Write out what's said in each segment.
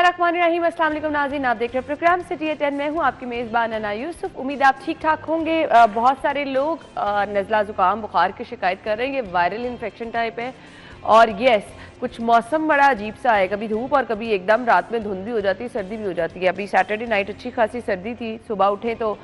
बिस्मिल्लाहिर्रहमानिर्रहीम। अस्सलाम वालेकुम नाज़रीन, आप देख रहे हैं प्रोग्राम सिटी एट 10। मैं हूं आपकी मेज़बान अना यूसुफ। उम्मीद आप ठीक ठाक होंगे। बहुत सारे लोग नज़ला ज़ुकाम बुखार की शिकायत कर रहे हैं। ये वायरल इन्फेक्शन टाइप है और यस, कुछ मौसम बड़ा अजीब सा है, कभी धूप और कभी एकदम रात में धुंध भी हो जाती है, सर्दी भी हो जाती है। अभी सैटरडे नाइट अच्छी खासी सर्दी थी, सुबह उठे तो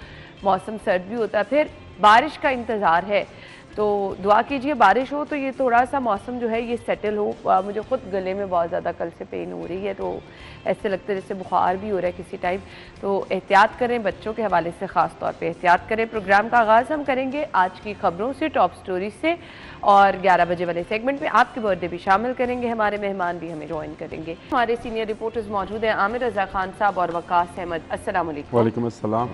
मौसम सर्द भी होता, फिर बारिश का इंतज़ार है। तो दुआ कीजिए बारिश हो तो ये थोड़ा सा मौसम जो है ये सेटल हो। मुझे खुद गले में बहुत ज़्यादा कल से पेन हो रही है, तो ऐसे लगता है जैसे बुखार भी हो रहा है किसी टाइम। तो एहतियात करें, बच्चों के हवाले से ख़ास तौर पे एहतियात करें। प्रोग्राम का आगाज़ हम करेंगे आज की खबरों से, टॉप स्टोरी से, और 11 बजे वाले सेगमेंट में आपके बर्थडे भी शामिल करेंगे। हमारे मेहमान भी हमें ज्वाइन करेंगे। हमारे सीनियर रिपोर्टर्स मौजूद हैं, आमिर रजा खान साहब और वकास अहमद। अस्सलाम वालेकुम। वालेकुम अस्सलाम।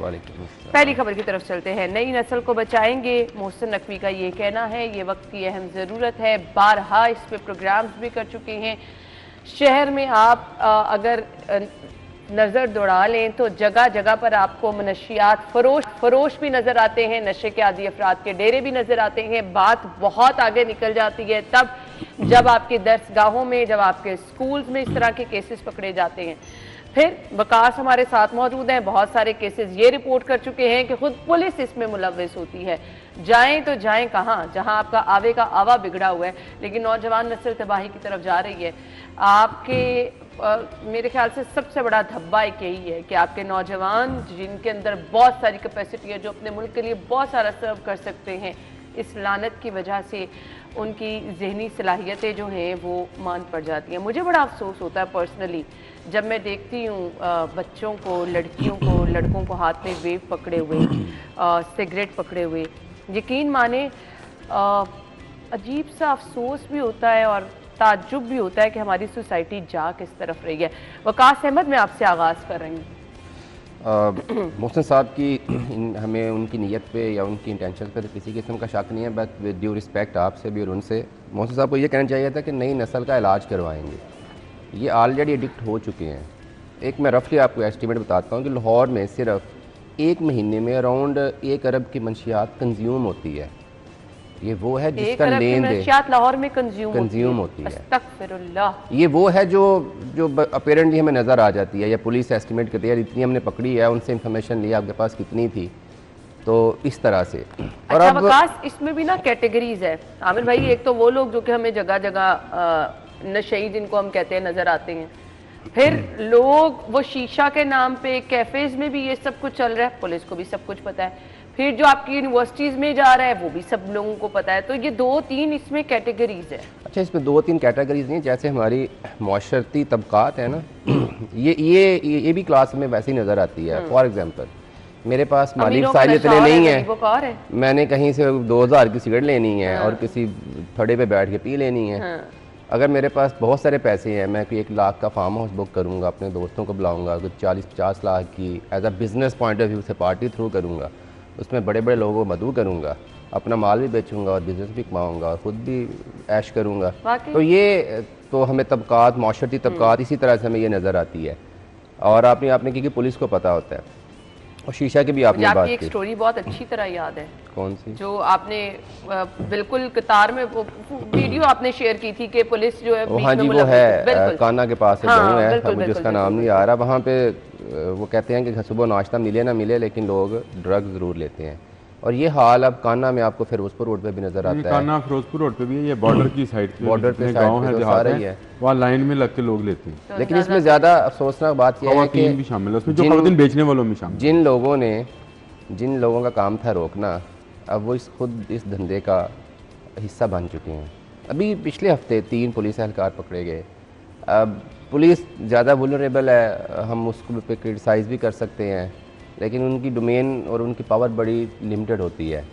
पहली खबर की तरफ चलते हैं। नई नस्ल को बचाएंगे, मोहसिन नकवी का ये कहना है। ये वक्त की अहम ज़रूरत है, बारहा इस पे प्रोग्राम्स भी कर चुके हैं। शहर में आप अगर नज़र दौड़ा लें तो जगह जगह पर आपको मनशियात फरोश भी नज़र आते हैं, नशे के आदी अफराद के डेरे भी नज़र आते हैं। बात बहुत आगे निकल जाती है तब जब आपके दर्सगाहों में, जब आपके स्कूल्स में इस तरह के केसेस पकड़े जाते हैं। फिर वकास हमारे साथ मौजूद हैं। बहुत सारे केसेस ये रिपोर्ट कर चुके हैं कि खुद पुलिस इसमें मुलव्वस होती है। जाएं तो जाएं कहाँ, जहां आपका आवे का आवा बिगड़ा हुआ है, लेकिन नौजवान नस्ल तबाही की तरफ जा रही है। आपके मेरे ख्याल से सबसे बड़ा धब्बा एक यही है कि आपके नौजवान जिनके अंदर बहुत सारी कैपेसिटी है, जो अपने मुल्क के लिए बहुत सारा सर्व कर सकते हैं, इस लानत की वजह से उनकी जहनी सलाहियतें जो हैं वो मान पड़ जाती हैं। मुझे बड़ा अफसोस होता है पर्सनली जब मैं देखती हूँ बच्चों को, लड़कियों को, लड़कों को हाथ में वेव पकड़े हुए, सिगरेट पकड़े हुए। यकीन माने अजीब सा अफसोस भी होता है और ताज्जुब भी होता है कि हमारी सोसाइटी जा किस तरफ रही है। वकास अहमद, मैं आपसे आगाज़ कर रही हूँ। मोहसिन साहब की हमें उनकी नीयत पे या उनकी इंटेंशन पे तो किसी किस्म का शक नहीं है, बट विद ड्यू रिस्पेक्ट आपसे भी और उनसे, मोहसिन साहब को ये कहना चाहिए था कि नई नस्ल का इलाज करवाएंगे। ये ऑलरेडी एडिक्ट हो चुके हैं। एक मैं रफली आपको एस्टीमेट बताता हूँ कि लाहौर में सिर्फ एक महीने में अराउंड 1 अरब की मंशियात कंज्यूम होती है। ये वो है जिसका लेन देन लाहौर में कंज्यूम होती है। अस्तगफिरुल्लाह। ये वो है जो अपेरेंटली हमें नज़र आ जाती है, या पुलिस एस्टिमेट करती है इतनी हमने पकड़ी है, उनसे इंफॉर्मेशन लिया आपके पास कितनी थी, तो इस तरह से। और अच्छा अब वकास, इसमें भी ना कैटेगरीज है आमिर भाई। एक तो वो लोग जो कि हमें जगह जगह नशई जिनको हम कहते हैं नजर आते हैं, फिर लोग वो शीशा के नाम पे कैफेज में भी ये सब कुछ चल रहा है, पुलिस को भी सब कुछ पता है। फिर जो आपकी यूनिवर्सिटीज में जा रहा है वो भी सब लोगों को पता है। तो ये 2-3 इसमें कैटेगरीज है। अच्छा, इसमें 2-3 कैटेगरीज नहीं, जैसे हमारी माशरती तबकात है ना, ये भी क्लास में वैसे ही नज़र आती है। फॉर एग्जांपल मेरे पास माली वसाइल इतने नहीं है, मैंने कहीं से 2000 की सिगरेट लेनी है और किसी थड़े पे बैठ के पी लेनी है। अगर मेरे पास बहुत सारे पैसे हैं, मैं कोई 1 लाख का फार्म हाउस बुक करूँगा, अपने दोस्तों को बुलाऊँगा, कुछ 40-50 लाख की as a business point of view से पार्टी थ्रू करूँगा, उसमें बड़े बड़े लोगों को मदऊ करूँगा, अपना माल भी बेचूँगा और बिज़नेस भी कमाऊँगा और ख़ुद भी ऐश करूँगा। तो ये तो हमें तबकात, माशरती तबकात इसी तरह से हमें ये नज़र आती है। और आपने क्योंकि पुलिस को पता होता है, और शीशा की भी आपने बात की। एक स्टोरी बहुत अच्छी तरह याद है। कौन सी? जो आपने बिल्कुल कतार में वो वीडियो आपने शेयर की थी कि पुलिस जो है, हाँ जी, वो है काना के पास है, मुझे उसका नाम नहीं आ रहा। वहाँ पे वो कहते हैं कि सुबह नाश्ता मिले ना मिले लेकिन लोग ड्रग्स ज़रूर लेते हैं। और ये हाल अब काना में आपको फिरोजपुर रोड पे भी नजर आता है। काना फिरोजपुर रोड पे भी है, ये बॉर्डर की साइड पे, बॉर्डर पे गांव है, जहाँ है वहाँ लाइन में लग के लोग लेते हैं। लेकिन इसमें ज़्यादा अफसोसनाक बात यह है कि भी शामिल है उसमें, जो खवातीन बेचने वालों में शामिल, जिन लोगों का काम था रोकना, अब वो खुद इस धंधे का हिस्सा बन चुके हैं। अभी पिछले हफ्ते 3 पुलिस एहलकार पकड़े गए। अब पुलिस ज़्यादा वुलनरेबल है, हम उसको पे क्रिटिसाइज़ भी कर सकते हैं, लेकिन उनकी डोमेन और उनकी पावर बड़ी लिमिटेड होती है।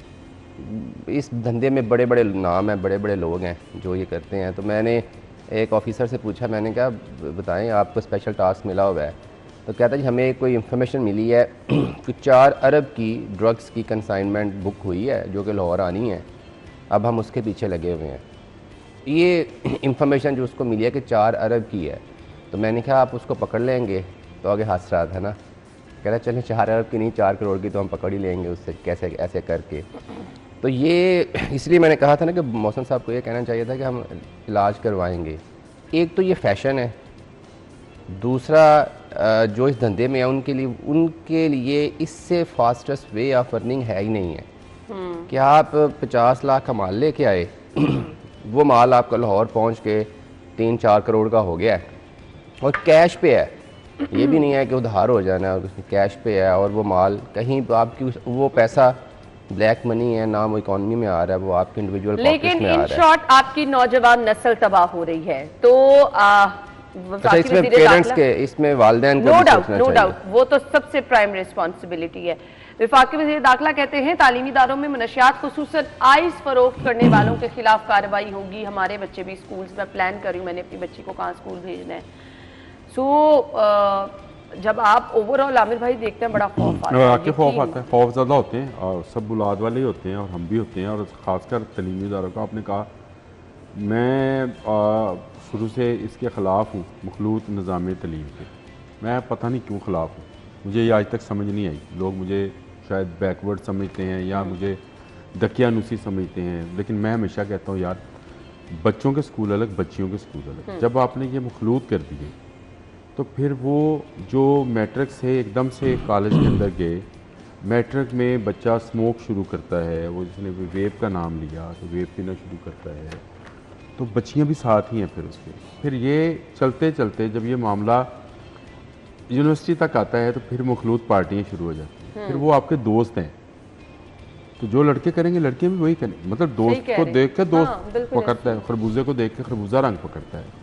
इस धंधे में बड़े बड़े नाम हैं, बड़े बड़े लोग हैं जो ये करते हैं। तो मैंने एक ऑफिसर से पूछा, मैंने कहा बताएं आपको स्पेशल टास्क मिला हुआ है? तो कहता जी हमें कोई इन्फॉर्मेशन मिली है कि 4 अरब की ड्रग्स की कंसाइनमेंट बुक हुई है जो कि लाहौर आनी है, अब हम उसके पीछे लगे हुए हैं। ये इन्फॉर्मेशन जो उसको मिली है कि 4 अरब की है, तो मैंने कहा आप उसको पकड़ लेंगे? तो आगे हंस रहा था ना, कह रहा चलें 4 अरब की नहीं 4 करोड़ की तो हम पकड़ ही लेंगे उससे, कैसे ऐसे करके। तो ये इसलिए मैंने कहा था ना कि मौसम साहब को ये कहना चाहिए था कि हम इलाज करवाएंगे। एक तो ये फ़ैशन है दूसरा जो इस धंधे में है उनके लिए इससे फास्टेस्ट वे ऑफ अर्निंग है ही नहीं है कि आप 50 लाख का माल लेके आए वो माल आपका लाहौर पहुंच के 3-4 करोड़ का हो गया है और कैश पे है। ये भी नहीं है कि उधार हो जाना है, और उसमें कैश पे है और वो माल कहीं आपकी वो पैसा ब्लैक मनी है ना, वो इकोनॉमी में आ रहा है, वो आपके इंडिविजुअल पॉकेट लेकिन में आ रहा इन है। शॉर्ट आपकी नौजवान नस्ल तबाह हो रही है। तो अच्छा, इसमें पेरेंट्स के, इसमें वालिदैन को भी सोचना चाहिए। नो डाउट, वो तो सबसे प्राइम रिस्पॉन्सिबिलिटी है। वफाकी वज़ीर दाखिला कहते हैं तालीमी इदारों में मनशियात खुसूसन आइस फरोख्त करने वालों के खिलाफ कार्रवाई होगी। हमारे बच्चे भी स्कूल्स में प्लान कर रही हूँ, मैंने अपनी बच्ची को कहाँ स्कूल भेजना है। जब आप ओवरऑल आमिर भाई देखते हैं बड़ा खौफ आता है, खौफ आता है, खौफ ज़्यादा होते हैं और सब बुलाद वाले ही होते हैं और हम भी होते हैं, और ख़ासकर तलीमी इदारों का। आपने कहा मैं शुरू से इसके ख़िलाफ़ हूँ, मखलूत निज़ाम तलीम के। मैं पता नहीं क्यों ख़िलाफ़ हूँ, मुझे ये आज तक समझ नहीं आई। लोग मुझे शायद बैकवर्ड समझते हैं या मुझे दकियानुसी समझते हैं, लेकिन मैं हमेशा कहता हूँ यार, बच्चों के स्कूल अलग, बच्चियों के स्कूल अलग। जब आपने ये मखलूत कर दिए तो फिर वो जो मैट्रिक से एकदम से कॉलेज के अंदर गए, मैट्रिक में बच्चा स्मोक शुरू करता है, वो जिसने वेप का नाम लिया तो वेप पीना शुरू करता है, तो बच्चियां भी साथ ही हैं फिर उसके। फिर ये चलते चलते जब ये मामला यूनिवर्सिटी तक आता है तो फिर मखलूत पार्टियां शुरू हो जाती हैं। फिर वो आपके दोस्त हैं, तो जो लड़के करेंगे लड़कियां भी वही करेंगे। मतलब दोस्त को देख कर दोस्त पकड़ता है, खरबूजे को देख कर खरबूजा रंग पकड़ता है।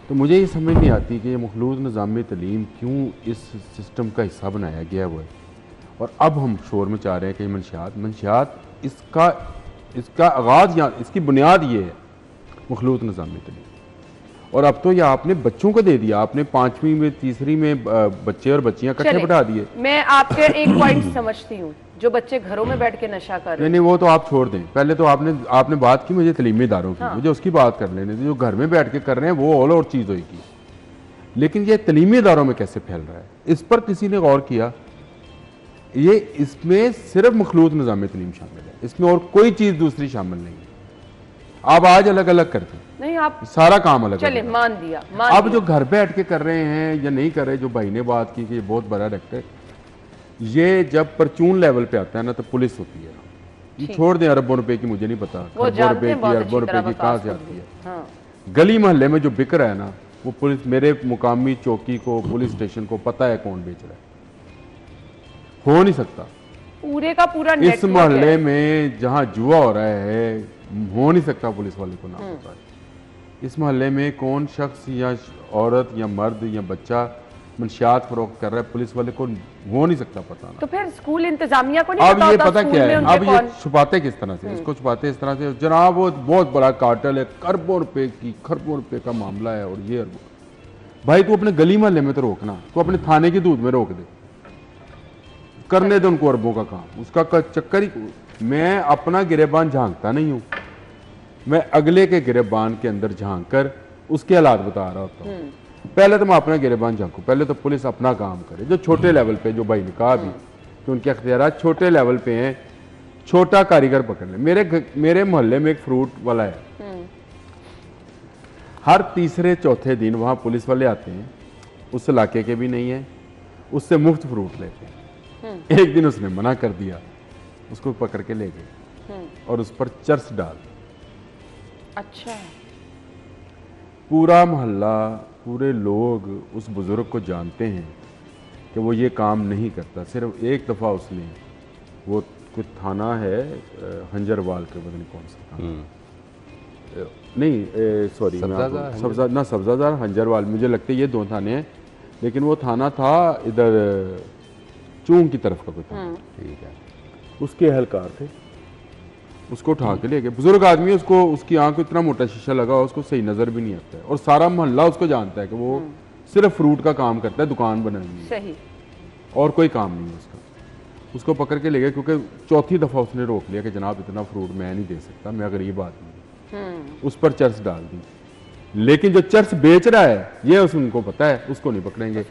तो मुझे ये समझ नहीं आती कि ये मखलूत निज़ाम तलीम क्यों इस सिस्टम का हिस्सा बनाया गया हुआ है। और अब हम शोर मचा रहे हैं कि मंशियात इसका आगाज़ या इसकी बुनियाद ये है मखलूत निज़ाम तलीम। और अब तो ये आपने बच्चों को दे दिया, आपने 5वीं में 3री में बच्चे और बच्चियां इकट्ठे बैठा दिए। मैं आपके एक पॉइंट समझती हूँ, जो बच्चे घरों में बैठ के नशा कर रहे हैं। नहीं, वो तो आप छोड़ दें। पहले तो आपने बात की मुझे तलीमी इदारों की, मुझे उसकी बात कर लेने दे। जो घर में बैठ के कर रहे हैं वो और चीज़ होगी, लेकिन ये तलीमी इदारों में कैसे फैल रहा है, इस पर किसी ने गौर किया? ये इसमें सिर्फ मखलूत निज़ाम तलीम शामिल है, इसमें और कोई चीज़ दूसरी शामिल नहीं है। आप आज अलग अलग करते हैं, नहीं आप सारा काम अलग चले, मान दिया। अब जो घर बैठ के कर रहे हैं या नहीं कर रहे, जो भाई ने बात की कि ये बहुत बड़ा एक्ट है, ये जब परचून लेवल पे आता है ना तो पुलिस होती है। ये छोड़ दें अरबों रुपए की, मुझे नहीं पता अरबों रुपए की कहाँ से आती है। हाँ। गली मोहल्ले में जो बिक रहा है ना, वो पुलिस, मेरे मुकामी चौकी को, पुलिस स्टेशन को पता है कौन बेच रहा है। हो नहीं सकता पूरे का पूरा इस मोहल्ले में जहाँ जुआ हो रहा है, हो नहीं सकता पुलिस वाले को ना पता है। इस मोहल्ले में कौन शख्स या औरत या मर्द या बच्चा मंशियात फरोख्त कर रहा है, पुलिस वाले को हो नहीं सकता पता ना। तो फिर स्कूल इंतजामिया को नहीं अब ये पता क्या है, अब ये कौन? छुपाते किस तरह से, इसको छुपाते इस तरह से, जनाब वो बहुत बड़ा कार्टेल है, खरबों रुपए का मामला है, और ये भाई तू अपने गली मोहल्ले में तो रोकना, तू अपने थाने की दूध में रोक दे, करने दे उनको अरबों का काम। उसका चक्कर ही, मैं अपना गिरेबान झांकता नहीं हूँ, मैं अगले के गिरेबान के अंदर झांक कर उसके हालात बता रहा होता हूँ। पहले तो मैं अपना गिरेबान झांकूं, पहले तो पुलिस अपना काम करे, जो छोटे लेवल पे, जो भाई ने कहा भी कि उनके अख्तियारात छोटे लेवल पे हैं, छोटा कारीगर पकड़ ले। मेरे मोहल्ले में एक फ्रूट वाला है, हर तीसरे चौथे दिन वहाँ पुलिस वाले आते हैं, उस इलाके के भी नहीं है, उससे मुफ्त फ्रूट लेते हैं। एक दिन उसने मना कर दिया, उसको पकड़ के ले गए और उस पर चर्स डाल। अच्छा, पूरा मोहल्ला, पूरे लोग उस बुजुर्ग को जानते हैं कि वो ये काम नहीं करता। सिर्फ एक दफ़ा उसने, वो कुछ थाना है हंजरवाल के, पता नहीं कौन सा थाना, नहीं सॉरी सब्जादार हंजरवाल, मुझे लगता है ये 2 थाने हैं, लेकिन वो थाना था इधर चूंग की तरफ का कोई थाना, ठीक है। उसके एहलकार थे, उसको उठा के ले गए। बुजुर्ग आदमी, उसको, उसकी आंख को इतना मोटा शीशा लगा, उसको सही नजर भी नहीं आता है, और सारा मोहल्ला उसको जानता है कि वो सिर्फ फ्रूट का काम करता है, दुकान बनानी है, और कोई काम नहीं है उसका। उसको पकड़ के ले गए, क्योंकि चौथी दफा उसने रोक लिया कि जनाब इतना फ्रूट मैं नहीं दे सकता, मैं गरीब आदमी हूं। उस पर चर्च डाल दी, लेकिन जो चर्च बेच रहा है ये उनको पता है, उसको नहीं पकड़ेंगे।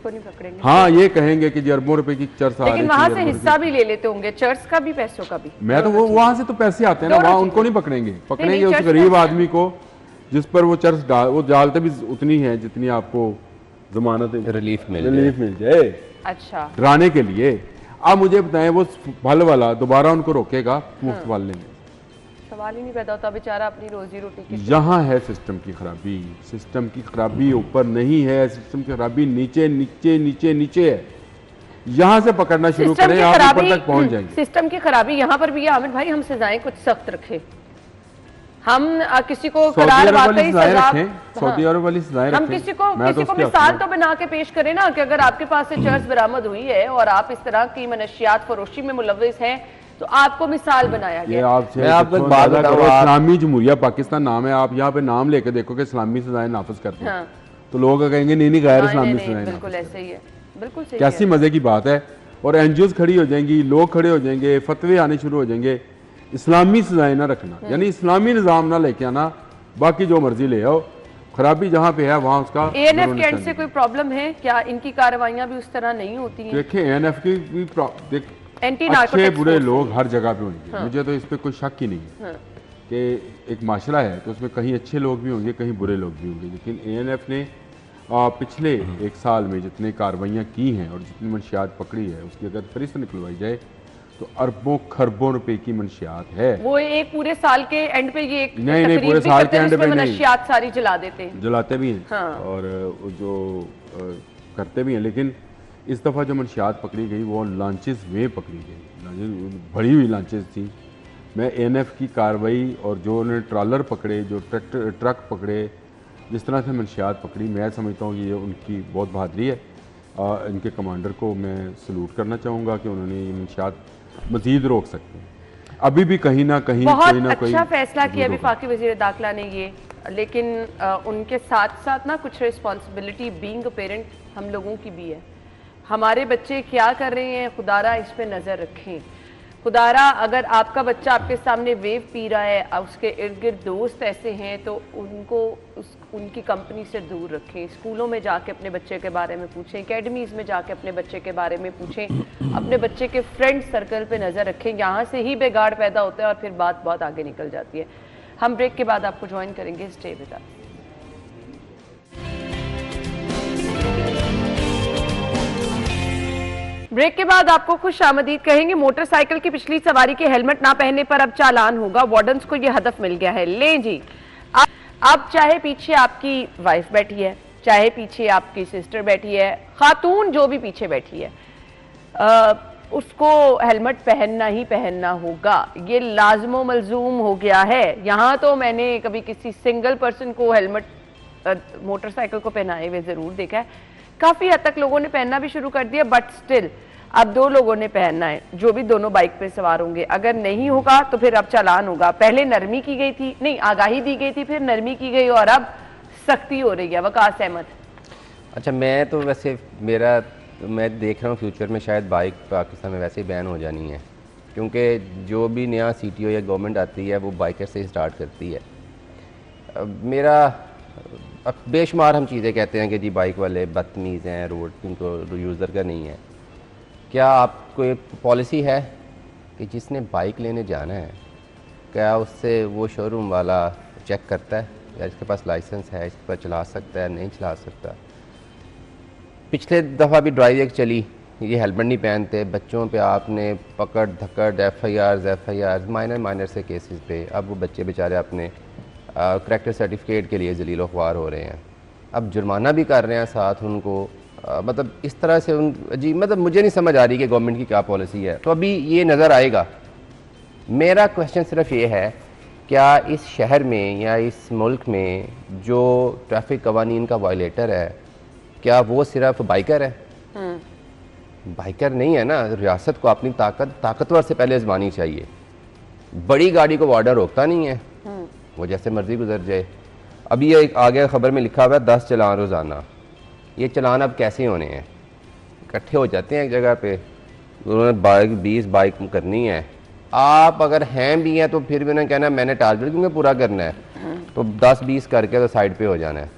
हाँ, ये कहेंगे कि अरबों रुपए की चर्च आ रही है, लेकिन वहां से हिस्सा भी ले लेते होंगे, चर्च का भी, पैसों का भी। मैं तो वो वहां से तो पैसे आते हैं ना, वहां उनको नहीं पकड़ेंगे, पकड़ेंगे उस गरीब आदमी को जिस पर वो चर्च वो डालते भी उतनी है जितनी आपको जमानत रिलीफ मिल जाए, अच्छा डराने के लिए। अब मुझे बताएं वो फल वाला दोबारा उनको रोकेगा मुफ्त फल लेने? सवाल ही नहीं पैदा होता, बेचारा अपनी रोजी रोटी की। यहाँ है सिस्टम की खराबी। सिस्टम की खराबी ऊपर नहीं है, सिस्टम की खराबी नीचे नीचे नीचे नीचे है। यहाँ से पकड़ना शुरू करें, आप ऊपर तक पहुंच जाएंगे। सिस्टम की खराबी यहाँ पर भी है आमिर भाई, हम सजाएं कुछ सख्त रखें। हम किसी को करार वाकई सजा, सऊदी अरब वाली सजाएं हम किसी को मिसाल तो बना के पेश करें ना कि अगर आपके पास से चर्च बरामद हुई है और आप इस तरह की मनशियात फरोशी में मुलव्विस हैं तो आपको मिसाल बनाया गया। मैं आपको एक बात बताऊं, इस्लामी जमहूरिया पाकिस्तान नाम है, आप यहाँ पे नाम लेके देखो कि इस्लामी सजाएं नाफिज करते हैं, तो लोग कहेंगे नहीं गैर इस्लामी सजाएं। बिल्कुल ऐसे ही है, बिल्कुल सही। कैसी मजे की बात है। और एनजीओज खड़ी हो जाएंगी, लोग खड़े हो जाएंगे, फतवे आने शुरू हो जाएंगे। इस्लामी सजाएं ना रखना, यानी इस्लामी निज़ाम ना लेके आना, बाकी जो मर्जी ले आओ। खराबी जहाँ पे है वहाँ उसका एएनएफ के एंड से कोई प्रॉब्लम है क्या? इनकी कार्रवाइयाँ भी उस तरह नहीं होती हैं? देखिए एएनएफ की भी अच्छे बुरे लोग हर जगह पे होंगे। हाँ। मुझे तो इस पे कोई शक ही नहीं है। हाँ। कि एक माशरा है तो उसमें कहीं अच्छे लोग भी होंगे, कहीं बुरे लोग भी होंगे, लेकिन एएनएफ ने पिछले एक साल में जितने कार्रवाइयाँ की हैं और जितनी मंशियात पकड़ी है उसकी अगर फहरिस्त निकलवाई जाए तो अरबों खरबों रुपए की मंशियात है। वो एक पूरे साल के एंड पे ये नहीं पूरे साल के एंड पे मंशियात सारी जला देते हैं, जलाते भी हैं। हाँ। और जो करते भी हैं, लेकिन इस दफ़ा जो मंशियात पकड़ी गई वो लॉन्चेस में पकड़ी गई, बड़ी हुई लॉन्चेस थी। मैं एएनएफ की कार्रवाई और जो उन्होंने ट्रॉलर पकड़े, जो ट्रक पकड़े, जिस तरह से मंशियात पकड़ी, मैं समझता हूँ ये उनकी बहुत बहादुरी है। इनके कमांडर को मैं सलूट करना चाहूँगा कि उन्होंने ये मंशियात मजीद रोक सकते हैं। अभी भी कहीं ना कहीं कोई ना कोई अच्छा फैसला किया वफाकी वज़ीर दाखिला ने ये, लेकिन उनके साथ साथ ना कुछ रिस्पॉन्सिबिलिटी बीइंग अ पेरेंट हम लोगों की भी है। हमारे बच्चे क्या कर रहे हैं, खुदारा इस पे नज़र रखें। खुदारा अगर आपका बच्चा आपके सामने वेव पी रहा है, उसके इर्द गिर्द दोस्त ऐसे हैं तो उनको उनकी कंपनी से दूर रखें। स्कूलों में जाके अपने बच्चे के बारे में पूछें, एकेडमीज़ में जाके अपने बच्चे के बारे में पूछें, अपने बच्चे के फ्रेंड सर्कल पे नज़र रखें। यहाँ से ही बिगाड़ पैदा होता है और फिर बात बहुत आगे निकल जाती है। हम ब्रेक के बाद आपको ज्वाइन करेंगे, स्टे विद अस। ब्रेक के बाद आपको खुश आमदीद कहेंगे। मोटरसाइकिल की पिछली सवारी के हेलमेट ना पहनने पर अब चालान होगा, वार्डन्स को यह हदफ मिल गया है। लें जी, अब चाहे पीछे आपकी वाइफ बैठी है, चाहे पीछे आपकी सिस्टर बैठी है, खातून जो भी पीछे बैठी है, उसको हेलमेट पहनना ही पहनना होगा। ये लाजमो मलजूम हो गया है। यहाँ तो मैंने कभी किसी सिंगल पर्सन को हेलमेट मोटरसाइकिल को पहनाए हुए जरूर देखा है, काफी हद तक लोगों ने पहनना भी शुरू कर दिया, बट स्टिल अब 2 लोगों ने पहनना है जो भी दोनों बाइक पे सवार होंगे। अगर नहीं होगा तो फिर अब चालान होगा। पहले नरमी की गई थी, नहीं आगाही दी गई थी, फिर नरमी की गई और अब सख्ती हो रही है। वकास अहमद। अच्छा, मैं तो वैसे मैं देख रहा हूँ फ्यूचर में शायद बाइक पाकिस्तान में वैसे ही बैन हो जानी है, क्योंकि जो भी नया CTO या गवर्नमेंट आती है वो बाइकर से ही स्टार्ट करती है। अब बेशुमार हम चीज़ें कहते हैं कि जी बाइक वाले बदतमीज़ हैं, रोड उनको यूज़र का नहीं है। क्या आपको एक पॉलिसी है कि जिसने बाइक लेने जाना है क्या उससे वो शोरूम वाला चेक करता है या इसके पास लाइसेंस है, इसके पास चला सकता है, नहीं चला सकता? पिछले दफ़ा भी ड्राइव एक चली, ये हेलमेट नहीं पहनते, बच्चों पे आपने पकड़ धकड़ FIR माइनर से केसेस पे। अब वो बच्चे बेचारे अपने करैक्टर सर्टिफिकेट के लिए जलीलो ख्वार हो रहे हैं, अब जुर्माना भी कर रहे हैं साथ उनको। मतलब इस तरह से जी मतलब मुझे नहीं समझ आ रही कि गवर्नमेंट की क्या पॉलिसी है। तो अभी ये नज़र आएगा। मेरा क्वेश्चन सिर्फ ये है, क्या इस शहर में या इस मुल्क में जो ट्रैफिक कवानीन का वायलेटर है क्या वो सिर्फ बाइकर है? बाइकर नहीं है ना। रियासत को अपनी ताकतवर से पहले आजमानी चाहिए। बड़ी गाड़ी को वार्डर रोकता नहीं है, वो जैसे मर्जी गुजर जाए। अभी ये आगे खबर में लिखा हुआ है 10 चलान रोज़ाना। ये चलान अब कैसे होने हैं? इकट्ठे हो जाते हैं एक जगह पे, उन्होंने 20 बाइक करनी है। आप अगर हैं भी हैं तो फिर भी उन्हें कहना मैंने टारगेट क्योंकि पूरा करना है, तो 10-20 करके तो साइड पे हो जाना है।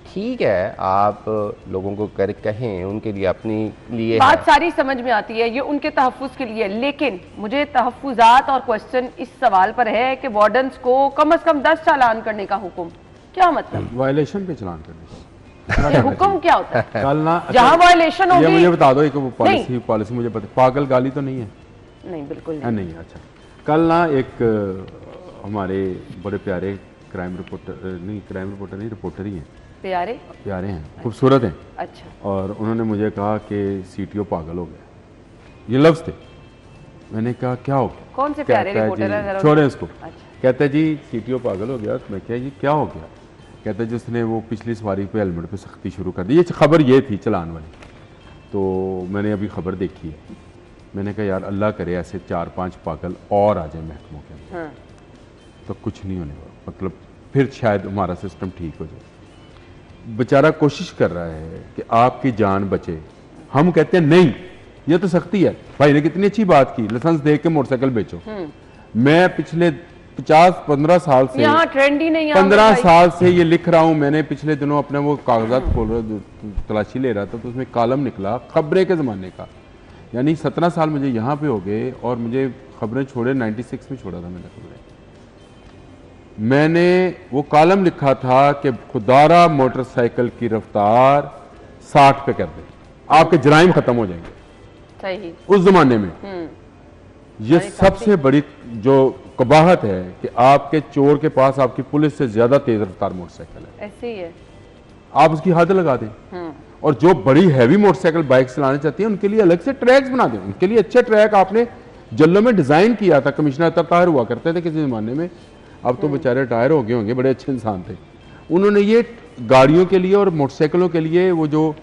ठीक है, आप लोगों को कहें, उनके लिए अपनी लिए बात सारी समझ में आती है, ये उनके तहफ़्फ़ुज़ के लिए। लेकिन मुझे तहफ़्फ़ुज़ात और क्वेश्चन इस सवाल पर है कि वार्डन्स को कम से कम 10 चालान करने का हुक्म, क्या मतलब? वायलेशन पे चालान करने, ये हुक्म क्या होता है? कल ना जहाँ वायलेशन ये होगी। मुझे बता दो, एक पॉलिसी मुझे पता, पागल गाली तो नहीं है? नहीं, बिल्कुल हाँ, नहीं। नहीं। अच्छा, कल ना एक हमारे बड़े प्यारे क्राइम रिपोर्टर नहीं, रिपोर्टर ही हैं, प्यारे हैं, खूबसूरत हैं। अच्छा। और उन्होंने मुझे कहा कि CTO पागल हो गया, ये लफ्ज़ थे। मैंने कहा क्या हो गया? कौन से प्यारे रिपोर्टर हैं जरा? छोड़ें इसको। अच्छा। कहता है जी CTO पागल हो गया। मैं क्या, ये क्या हो गया? कहता है जिसने वो पिछली सवारी पे हेलमेट पे सख्ती शुरू कर दी। ये खबर ये थी चलान वाली, तो मैंने अभी खबर देखी है। मैंने कहा यार अल्लाह करे ऐसे 4-5 पागल और आ जाए महकमों के अंदर, हाँ। तो कुछ नहीं होने वाला, मतलब फिर शायद हमारा सिस्टम ठीक हो जाए। बेचारा कोशिश कर रहा है कि आपकी जान बचे, हम कहते हैं नहीं, ये तो सख्ती है। भाई ने कितनी अच्छी बात की, लाइसेंस दे के मोटरसाइकिल बेचो। मैं पिछले 50-15 साल से, यहाँ ट्रेंड ही नहीं, 15 साल से ये लिख रहा हूँ। मैंने पिछले दिनों अपने वो कागजात खोल रहा, तलाशी ले रहा था, तो उसमें कॉलम निकला खबरें के ज़माने का, यानी 17 साल मुझे यहाँ पे हो गए और मुझे खबरें छोड़े 96 में छोड़ा था मैंने खबरें। मैंने वो कॉलम लिखा था कि खुदारा मोटरसाइकिल की रफ्तार 60 पे कर दे, आपके जराइम खत्म हो जाएंगे। सही। उस जमाने में ये सबसे बड़ी जो कबाहत है कि आपके चोर के पास आपकी पुलिस से ज्यादा तेज रफ्तार मोटरसाइकिल है, ऐसे ही है। आप उसकी हद लगा दें। और जो बड़ी हैवी मोटरसाइकिल बाइक चलाना चाहती है उनके लिए अलग से ट्रैक्स बना दें, उनके लिए अच्छे ट्रैक आपने जल्लों में डिजाइन किया था। कमिश्नर ताहिर हुआ करते थे किसी जमाने में, अब तो बेचारे रिटायर हो गए होंगे, बड़े अच्छे इंसान थे। उन्होंने ये गाड़ियों के लिए और मोटरसाइकिलों के लिए वो जो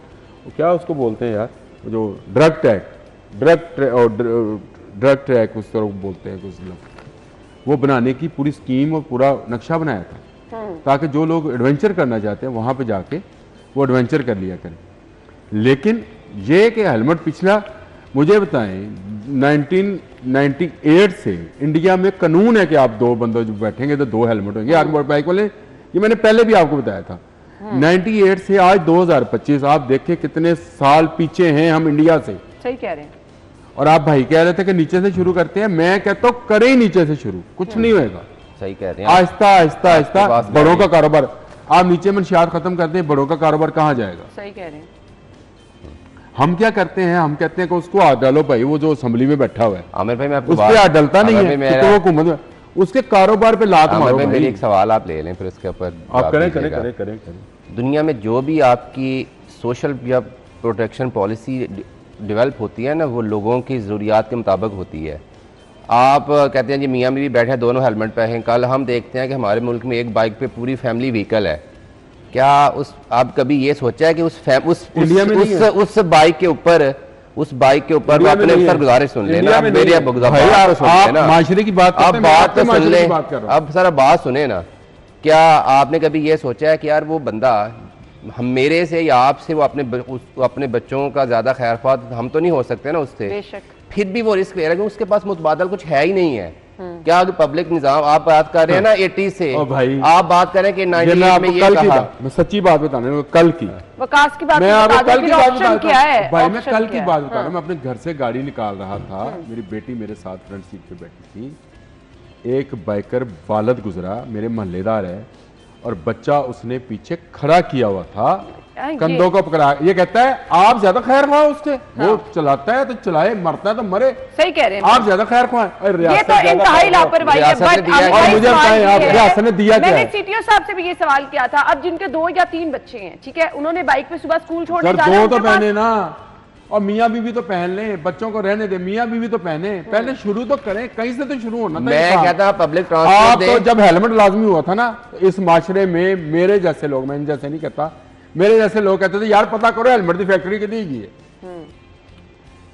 क्या उसको बोलते हैं यार, वो जो ड्रग ट्रैक उस तरह बोलते हैं कुछ लोग, वो बनाने की पूरी स्कीम और पूरा नक्शा बनाया था, ताकि जो लोग एडवेंचर करना चाहते हैं वहां पे जाके वो एडवेंचर कर लिया करें। लेकिन ये कि हेलमेट पिछला, मुझे बताएं 1998 से इंडिया में कानून है कि आप 2 बंदे जो बैठेंगे तो 2 हेलमेट होंगे। आज बाइक वाले, ये मैंने पहले भी आपको बताया था। 98 से आज 2025, आप देखें कितने साल पीछे हैं हम इंडिया से। सही कह रहे हैं। और आप भाई कह रहे थे कि नीचे से शुरू करते हैं, मैं कहता हूं करें ही नीचे से शुरू, कुछ नहीं होएगा। सही कह रहे हैं। आहिस्ता आहिस्ता आहिस्ता बड़ों का कारोबार, आप नीचे मंशियात खत्म कर दें, बड़ों का कारोबार कहाँ जाएगा? सही कह रहे हैं। हम क्या करते हैं, हम कहते हैं कि उसको हाथ डालो भाई, वो जो असेंबली में बैठा हुआ है आमिर भाई, मैं आपको उस पर हाथ डलता नहीं है, तो वो हुकूमत में उसके कारोबार पे लात मारो। मेरी एक सवाल आप ले लें, फिर उसके ऊपर आप करें। दुनिया में जो भी आपकी सोशल या प्रोटेक्शन पॉलिसी डेवलप होती है ना, वो लोगों की ज़रूरियात के मुताबिक होती है। आप कहते हैं जी मियाँ बीवी बैठे हैं, दोनों हेलमेट पहने। कल हम देखते हैं कि हमारे मुल्क में एक बाइक पे पूरी फैमिली व्हीकल है। क्या आप कभी ये सोचा है कि उस बाइक के ऊपर अपने अफसर गुजारिश सुन लेना, आप मेरी माशरे की बात, आप बात तो सुन ले, अब सर बात सुने ना। क्या आपने कभी ये सोचा है कि यार वो बंदा हम मेरे से या आपसे वो अपने बच्चों का ज्यादा खैरख्वाह हम तो नहीं हो सकते ना उससे, फिर भी वो रिस्क ले रहा है, उसके पास मुतबादल कुछ है ही नहीं है। क्या पब्लिक निजाम, आप बात कर रहे हैं ना 80 से, आप बात करें कि 98 में ये कहा। मैं सच्ची बात बताने, कल की वकास की बात, मैं आपको कल की बात बता क्या है भाई, मैं कल की बात बता रहा हूँ। मैं अपने घर से गाड़ी निकाल रहा था, मेरी बेटी मेरे साथ फ्रंट सीट पे बैठी थी। एक बाइकर वालद गुजरा, मेरे मोहल्लेदार है, और बच्चा उसने पीछे खड़ा किया हुआ था, कंधों को पकड़ा। ये कहता है आप ज्यादा खैर ख्वाह उससे, वो चलाता है तो चलाए, मरता है तो मरे। सही कह रहे हैं आप ज्यादा खैर ख्वाह। ये तो इंतहाई लापरवाही है। और मुझे बताएं आप रियासत ने दिया क्या? मैंने CTO साहब से भी ये सवाल किया था। अब जिनके 2 या 3 बच्चे हैं, ठीक है, उन्होंने बाइक पे सुबह स्कूल छोड़ने जाना है, 2 तो पहने ना, और मियाँ बीवी तो पहन लें, बच्चों को रहने दे, मियाँ बीवी तो पहने, पहले शुरू तो करें, कहीं से तो शुरू होना था। मैं कहता पब्लिक ट्रांसपोर्ट, तो जब हेलमेट लाजमी हुआ था ना, इस माशरे में मेरे जैसे लोग, मैं इन जैसे नहीं कहता, मेरे जैसे लोग कहते थे यार पता करो हेलमेट की फैक्ट्री कितनी की है।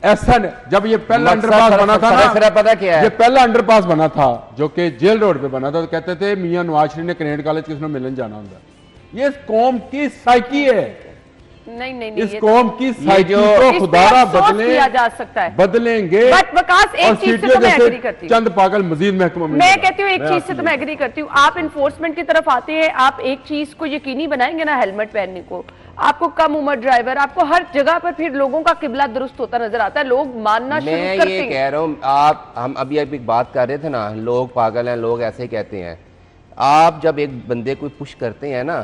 ऐसा नहीं, जब ये पहला अंडरपास बना था ना, पता क्या है, ये पहला अंडरपास बना था जो कि जेल रोड पे बना था, तो कहते थे मियाँ नवाज शरीफ ने कनेड कॉलेज किसने मिलन जाना होगा। ये कौम की साइकी है। नहीं, इस कौम की साइकी को खुदारा बदलेंगे। बट वकास, एक चीज से तो मैं एग्री करती हूँ, चंद पागल मजीद महकमा में, मैं कहती हूँ एक चीज से तो मैं एग्री करती हूँ। आप इन्फोर्समेंट की तरफ आते हैं, आप एक चीज को यकीनी बनाएंगे ना हेलमेट पहनने को, आपको कम उम्र ड्राइवर, आपको हर जगह पर फिर लोगों का किबला दुरुस्त होता नजर आता है, लोग मानना शुरू करते हैं। मैं ये कह रहा हूँ, हम अभी एक बात कर रहे थे ना, लोग पागल हैं, लोग ऐसे कहते हैं। आप जब एक बंदे को पुश करते हैं ना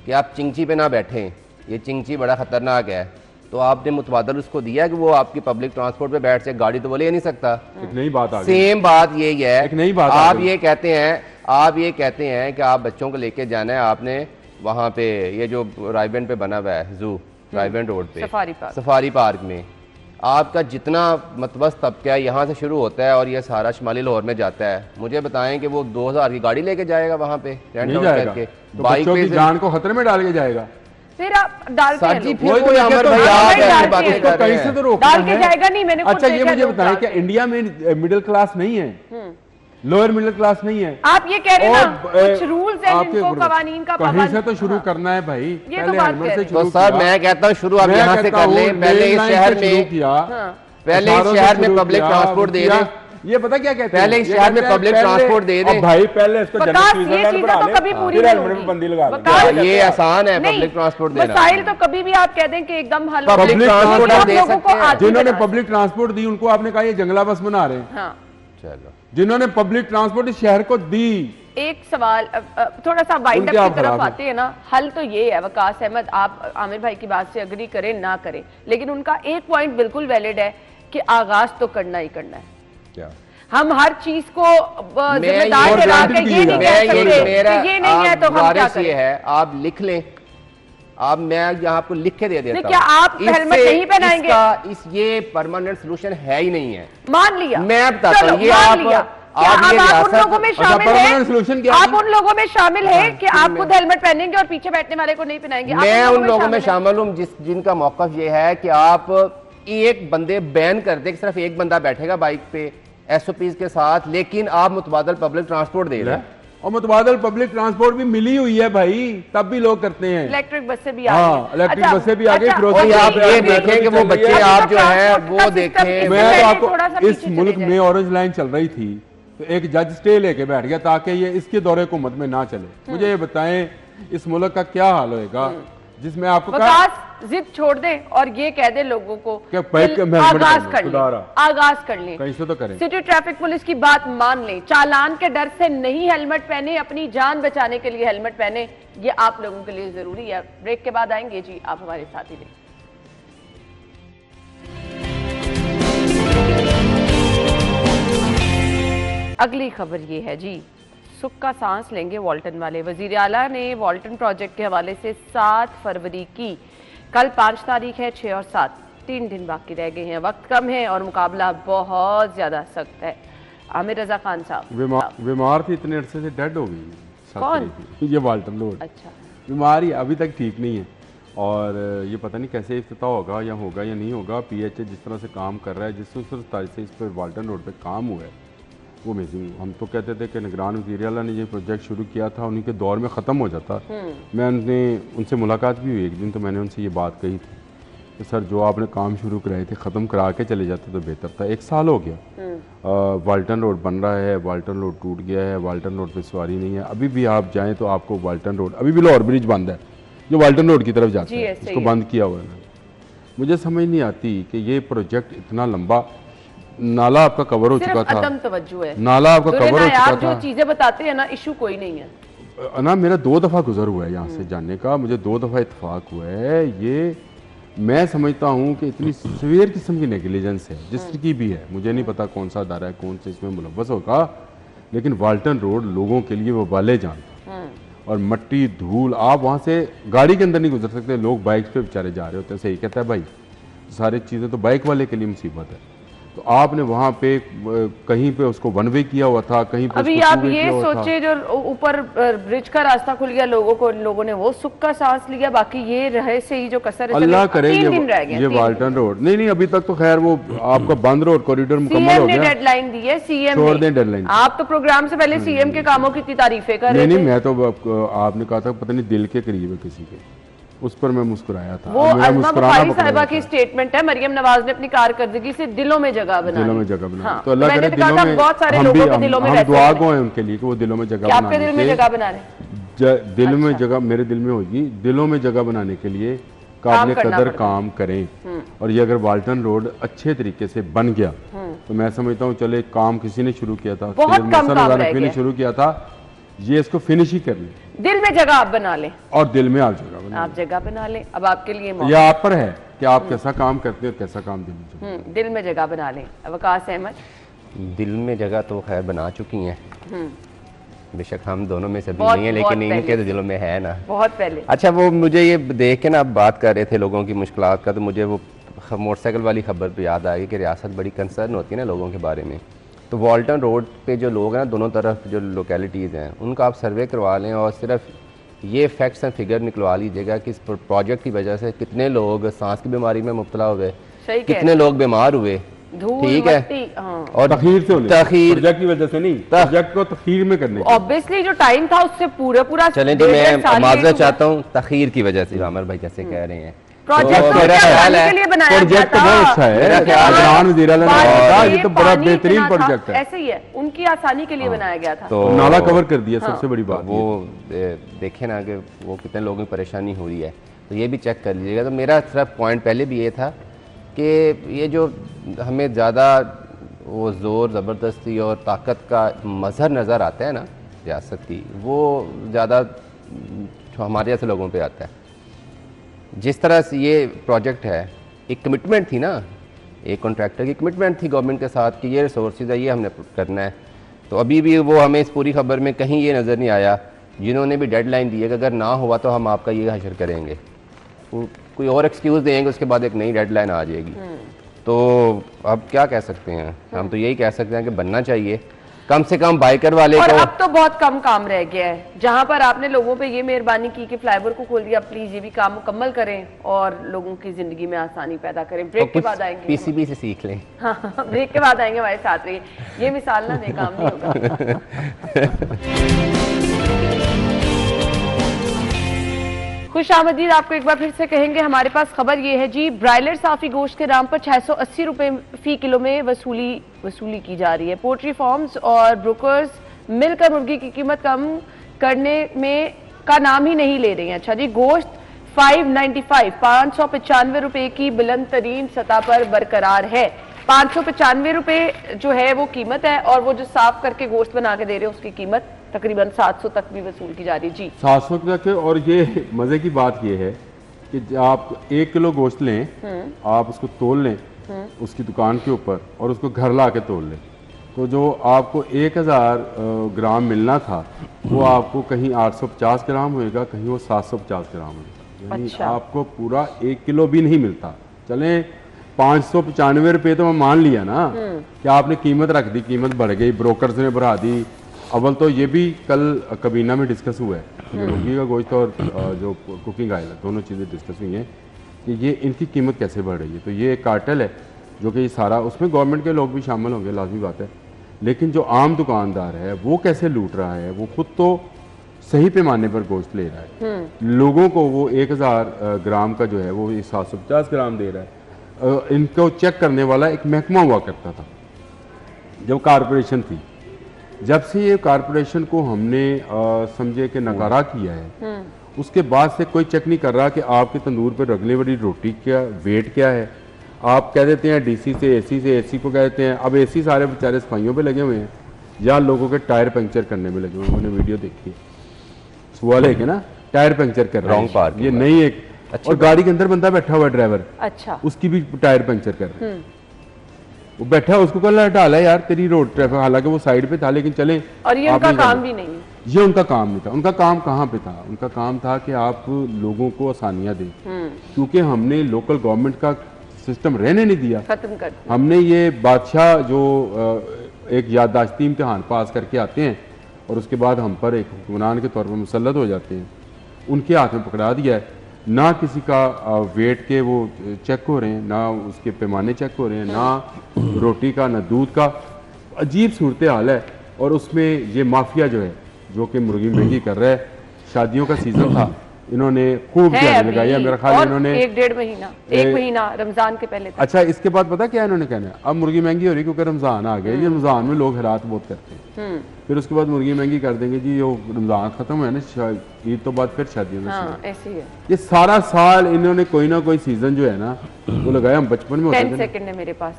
कि आप चिंची पे ना बैठे, ये चिंची बड़ा ख़तरनाक है, तो आपने मुतबादल उसको दिया कि वो आपकी पब्लिक ट्रांसपोर्ट पे बैठ से गाड़ी तो वो ले नहीं सकता। एक नई बात आ गई। सेम बात यही है, एक नई बात आप ये कहते हैं कि आप बच्चों को लेके जाना है, आपने वहाँ पे ये जो रायबेंड पे बना हुआ है जू, रायबेंड रोड पे सफारी पार्क में आपका जितना मतबस तबका है यहाँ से शुरू होता है और ये सारा शुमाली लाहौर में जाता है, मुझे बताएं कि वो 2000 की गाड़ी लेके जाएगा वहाँ पे रेंट आउट करके, तो बाइक पे जान को खतरे में डाल के जाएगा। फिर आप डालते हैं कहीं से तो रोक डाल के जाएगा नहीं। मैंने अच्छा ये मुझे बताएं कि इंडिया में मिडिल क्लास नहीं है, लोअर मिडिल क्लास नहीं है? आप ये कह रहे हैं ना कुछ रूल्स हैं जिनको कवानीन का कहीं से तो शुरू करना है भाई। पहले हेलमेट से शुरू। तो सर मैं कहता हूँ शुरू आप यहाँ से कर लें, पहले इस शहर में पब्लिक ट्रांसपोर्ट दे दें। ये पता क्या कहते हैं, पहले इस शहर में पब्लिक ट्रांसपोर्ट दे दें भाई, पहले इसको बंदी लगा। ये आसान है पब्लिक ट्रांसपोर्ट देना। मसाइल तो कभी भी आप कह दें कि एकदम हल पब्लिक ट्रांसपोर्ट दे सकते हैं। जिन्होंने पब्लिक ट्रांसपोर्ट दी उनको आपने कहा ये जंगला बस बना रहे हैं। चलो जिन्होंने पब्लिक ट्रांसपोर्ट इस शहर को दी। एक सवाल थोड़ा सा वाइंड अप की तरफ आते हैं ना, हल तो ये है वकास अहमद, आप आमिर भाई की बात से अग्री करें ना करें, लेकिन उनका एक पॉइंट बिल्कुल वैलिड है कि आगाज तो करना ही करना है। क्या हम हर चीज को जिम्मेदार ठहरा के ये नहीं कह सकते कि ये नहीं है तो हम क्या करें? है आप लिख लें, आप मैं यहाँ आपको लिख के दे देता हूँ। क्या आप हेलमेट नहीं पहनाएंगे? ये परमानेंट सोल्यूशन है ही नहीं है। मान लिया, मैं बताता हूँ ये आप उन लोगों में शामिल हैं, आप उन लोगों में शामिल हैं कि आप खुद हेलमेट पहनेंगे और पीछे बैठने वाले को नहीं पहनाएंगे? मैं उन लोगों में शामिल हूँ जिनका मौक़िफ़ ये है कि आप एक बंदे बैन कर दे, सिर्फ एक बंदा बैठेगा बाइक पे SOPs के साथ, लेकिन आप मुतबादल पब्लिक ट्रांसपोर्ट दे रहे हैं। और मुतबादल पब्लिक ट्रांसपोर्ट भी मिली हुई है भाई, तब भी लोग करते हैं। इलेक्ट्रिक बस से भी आ गई। इलेक्ट्रिक बस से भी आ गई। आप ये देखें कि वो बच्चे आप जो है वो देखें। मैं तो आपको इस मुल्क में ऑरेंज लाइन चल रही थी तो एक जज स्टे लेके बैठ गया ताकि ये इसके दौरे हुकूमत में ना चले। मुझे ये बताएं इस मुल्क का क्या हाल होएगा जिसमें आपको जिद छोड़ दे और ये कह दे लोगों को आगाज कर लें, कैसे तो करें। सिटी ट्रैफिक पुलिस की बात मान लें, चालान के डर से नहीं हेलमेट पहने, अपनी जान बचाने के लिए हेलमेट पहने, ये आप लोगों के लिए जरूरी है। ब्रेक के बाद आएंगे जी, आप हमारे साथ ही रहें। अगली खबर ये है जी, सुख का सांस लेंगे वाल्टन वाले। वजीर आला ने वाल्टन प्रोजेक्ट के हवाले से 7 फरवरी की, कल 5 तारीख है, 6 और 7 3 दिन बाकी रह गए हैं, वक्त कम है और मुकाबला बहुत ज्यादा सख्त है। आमिर रजा खान साहब बीमार थी, इतने अरसे से डेड हो गई। कौन? ये वाल्टन रोड। अच्छा, बीमारी अभी तक ठीक नहीं है और ये पता नहीं कैसे इफ्तिताह होगा या नहीं होगा। PHA जिस तरह से काम कर रहा है, जिस तारीख से इस पर वाल्टन रोड पे काम हुआ है वो अमेजिंग। हम तो कहते थे कि निगरान वज़ीर आला ने ये प्रोजेक्ट शुरू किया था उन्हीं के दौर में ख़त्म हो जाता। मैं उनसे मुलाकात भी हुई एक दिन, तो मैंने उनसे ये बात कही थी कि सर जो आपने काम शुरू कराए थे ख़त्म करा के चले जाते तो बेहतर था। 1 साल हो गया, वाल्टन रोड बन रहा है, वाल्टन रोड टूट गया है, वाल्टन रोड पर सवारी नहीं है। अभी भी आप जाएँ तो आपको वाल्टन रोड, अभी भी लाहौर ब्रिज बंद है जो वाल्टन रोड की तरफ जाता है, इसको बंद किया हुआ है। मुझे समझ नहीं आती कि ये प्रोजेक्ट इतना लंबा, नाला आपका कवर हो चुका था, तवज्जो है, नाला आपका कवर हो चुका था। जो चीजें बताते हैं ना, इशू कोई नहीं है ना। मेरा 2 दफ़ा गुजर हुआ है यहाँ से जाने का, मुझे 2 दफ़ा इत्तेफाक हुआ है। ये मैं समझता हूँ कि इतनी सीवियर किस्म की नेग्लिजेंस है जिसकी भी है, मुझे नहीं पता कौन सा अदारा है कौन से इसमें मुलव्वस होगा, लेकिन वाल्टन रोड लोगों के लिए वो वाले जान और मट्टी धूल, आप वहाँ से गाड़ी के अंदर नहीं गुजर सकते, लोग बाइक पे बेचारे जा रहे होते हैं। सही कहता है भाई, सारी चीज़ें तो बाइक वाले के लिए मुसीबत है। तो आपने वहाँ पे कहीं पे उसको वन वे किया हुआ था, कहीं पे अभी आप ये सोचे जो ऊपर ब्रिज का रास्ता खुल गया लोगों ने वो सुख का सांस लिया, बाकी ये रहे से ही जो कसर अल्लाह करे ये वाल्टन रोड नहीं अभी तक तो खैर वो आपका बंद रोड कॉरिडोर मुकम्मल हो गया। डेडलाइन दी है सीएम छोड़ दें डेडलाइन। आप तो प्रोग्राम से पहले सीएम के कामों की इतनी तारीफें कर रहे थे। नहीं मैं तो आपने कहा था पता नहीं दिल के करीब है किसी के, उस पर मैं मुस्कुराया था। वो अज़मा बुखारी साहिबा की स्टेटमेंट है, मरियम नवाज ने अपनी कारकर्दगी से दिलों में जगह बनाई। हाँ, तो अल्लाह करे दिलों में, बहुत सारे लोगों के दिलों में दुआ गो है उनके लिए कि वो दिलों में जगह बनाने, आपके दिल में जगह बना रहे, दिल में जगह मेरे दिल में होगी, दिलों में जगह बनाने के लिए काबिल कदर काम करें। और ये अगर वाल्टन रोड अच्छे तरीके से बन गया तो मैं समझता हूँ चले काम किसी ने शुरू किया था, ने शुरू किया था, ये इसको फिनिश ही कर ले, दिल में जगह आप बना लें और दिल में आप जगह आप जगह बना लें। अब आपके लिए ये आप पर है कि आप कैसा काम करते हो, कैसा काम देना चाहिए। दिल में जगह बना लें। वकास अहमद, दिल में जगह तो खैर बना चुकी हैं, बेशक हम दोनों में से भी बहुत- नहीं है, बहुत लेकिन इनके पहले तो दिलों में है ना। बहुत पहले। अच्छा, वो मुझे ये देख के ना, आप बात कर रहे थे लोगों की मुश्किलात का, तो मुझे वो मोटरसाइकिल वाली खबर पे याद आ गई कि रियासत बड़ी कंसर्न होती है ना लोगों के बारे में। तो वॉल्टन रोड पे जो लोग हैं ना, दोनों तरफ जो लोकेलिटीज़ हैं, उनका आप सर्वे करवा लें और सिर्फ ये फैक्ट्स एंड फिगर निकलवा लीजिएगा कि इस प्रोजेक्ट की वजह से कितने लोग सांस की बीमारी में मुब्तला हुए, सही कह कितने लोग बीमार हुए। धूल ठीक है, मट्टी, हाँ। और तखीर से होने, तखीर प्रोजेक्ट की वजह से नहीं, प्रोजेक्ट को तखीर में करने की। ऑब्वियसली जो टाइम था उससे पूरा चलें जी, मैं माजरत चाहता हूँ तखीर की वजह से, आमिर भाई जैसे कह रहे हैं। प्रोजेक्ट तो तो मेरा क्या ख्याल बनाने है, के लिए बनाया गया प्रोजेक्ट तो था। बहुत अच्छा है, मेरा ख्याल है, इमरान वज़ीर आला ने कहा, ये तो बड़ा पानी बेहतरीन इतना था, प्रोजेक्ट है। ऐसे ही है, उनकी आसानी के लिए बनाया गया था। तो नाला कवर कर दिया, सबसे बड़ी बात वो देखें ना कि वो कितने लोगों की परेशानी हो रही है, तो ये भी चेक कर लीजिएगा। तो मेरा सिर्फ पॉइंट पहले भी ये था कि ये जो हमें ज़्यादा वो ज़ोर ज़बरदस्ती और ताकत का मज़हर नज़र आता है ना रियासत की, वो ज़्यादा हमारे जैसे लोगों पे आता है। जिस तरह से ये प्रोजेक्ट है, एक कमिटमेंट थी ना, एक कॉन्ट्रैक्टर की कमिटमेंट थी गवर्नमेंट के साथ कि ये रिसोर्सेज है, ये हमने करना है। तो अभी भी वो हमें इस पूरी खबर में कहीं ये नज़र नहीं आया, जिन्होंने भी डेडलाइन दी है कि अगर ना हुआ तो हम आपका ये हशर करेंगे, कोई और एक्सक्यूज़ देंगे, उसके बाद एक नई डेडलाइन आ जाएगी। तो अब क्या कह सकते हैं, हम तो यही कह सकते हैं कि बनना चाहिए कम से कम बाइकर वाले और को। अब तो बहुत कम काम रह गया है, जहां पर आपने लोगों पे ये मेहरबानी की कि फ्लाईओवर को खोल दिया, प्लीज ये भी काम मुकम्मल करें और लोगों की जिंदगी में आसानी पैदा करें। ब्रेक के बाद आएंगे, पीसीबी से सीख लें। हाँ, ब्रेक के बाद आएंगे, हमारे साथ रहिए। ये मिसाल ना दे, काम नहीं होगा। खुश आमदीद आपको एक बार फिर से कहेंगे। हमारे पास खबर ये है जी, ब्रायलर साफी गोश्त के नाम पर 680 रुपए फी किलो में वसूली की जा रही है। पोल्ट्री फार्म्स और ब्रोकर्स मिलकर मुर्गी की कीमत कम करने में का नाम ही नहीं ले रही हैं। अच्छा जी, गोश्त 595 रुपए की बुलंद तरीन सतह पर बरकरार है। 595 रुपए जो है वो कीमत है, और वो जो साफ करके गोश्त बना के दे रहे हैं उसकी कीमत तकरीबन 700 तक भी वसूल की जा रही है जी। 700 तक है। और ये मजे की बात ये है कि आप 1 किलो गोश्त लें, आप उसको तोल लें उसकी दुकान के ऊपर और उसको घर ला के तोल लें, तो जो आपको 1000 ग्राम मिलना था वो आपको कहीं 850 ग्राम होएगा, कहीं वो 750 ग्राम होएगा। यानी अच्छा। आपको पूरा 1 किलो भी नहीं मिलता। चलें 595 रुपये तो मैं मान लिया ना कि आपने कीमत रख दी, कीमत बढ़ गई, ब्रोकर्स ने बढ़ा दी। अव्वल तो ये भी कल कबीना में डिस्कस हुआ है, मुर्गी का गोश्त और जो कुकिंग ऑयल है, दोनों चीज़ें डिस्कस हुई हैं कि ये इनकी कीमत कैसे बढ़ रही है। तो ये एक कार्टेल है जो कि ये सारा, उसमें गवर्नमेंट के लोग भी शामिल होंगे, लाजमी बात है, लेकिन जो आम दुकानदार है वो कैसे लूट रहा है, वो खुद तो सही पैमाने पर गोश्त ले रहा है, लोगों को वो 1000 ग्राम का जो है वो 750 ग्राम दे रहा है। इनको चेक करने वाला एक महकमा हुआ करता था जब कारपोरेशन थी। जब से ये कारपोरेशन को हमने समझे कि नकारा किया है, उसके बाद से कोई चेक नहीं कर रहा कि आपके तंदूर पर रगने वाली रोटी क्या वेट क्या है। आप कह देते हैं डीसी से एसी को कह देते हैं। अब एसी सारे बेचारे सफाइयों पे लगे हुए हैं या लोगों के टायर पंक्चर करने में लगे हुए हैं। मैंने वीडियो देखी, सुबह लेके ना टायर पंक्चर कर रहे रॉन्ग पार्क, ये नहीं एक, और गाड़ी के अंदर बंदा बैठा हुआ ड्राइवर, अच्छा, उसकी भी टायर पंक्चर कर रहे हैं। वो बैठा, उसको कल हटा यार तेरी रोड ट्रैफिक, हालांकि वो साइड पे था, लेकिन चले। और ये उनका काम भी नहीं है। ये उनका काम नहीं था। उनका काम कहाँ पे था? उनका काम था कि आप लोगों को आसानियां दें, क्योंकि हमने लोकल गवर्नमेंट का सिस्टम रहने नहीं दिया, खत्म कर। हमने ये बादशाह जो एक याददाश्ती इम्तिहान पास करके आते हैं और उसके बाद हम पर एक हुक्मरान के तौर पर मुसल्लत हो जाते हैं, उनके हाथ में पकड़ा दिया है। ना किसी का वेट के वो चेक हो रहे हैं, ना उसके पैमाने चेक हो रहे हैं, ना रोटी का, ना दूध का। अजीब सूरत हाल है। और उसमें ये माफिया जो है, जो कि मुर्गी महंगी कर रहा है, शादियों का सीजन था, इन्होंने खूब दिहाड़ी लगाई है। मेरा ख्याल इन्होंने 1-1.5 महीना, 1 महीना रमजान के पहले तक। अच्छा, इसके बाद पता क्या इन्होंने कहना है, अब मुर्गी महंगी हो रही क्योंकि रमजान आ गया। ये रमजान में लोग हैरात बहुत करते हैं, फिर उसके बाद मुर्गी महंगी कर देंगे जी। वो रमजान खत्म हुआ ना, ईद तो बाद फिर शादियों में। हाँ, ऐसे ही है। ये सारा साल इन्होंने कोई ना कोई सीजन जो है ना वो लगाया। हम बचपन में होते 10 थे। सेकंड है मेरे पास।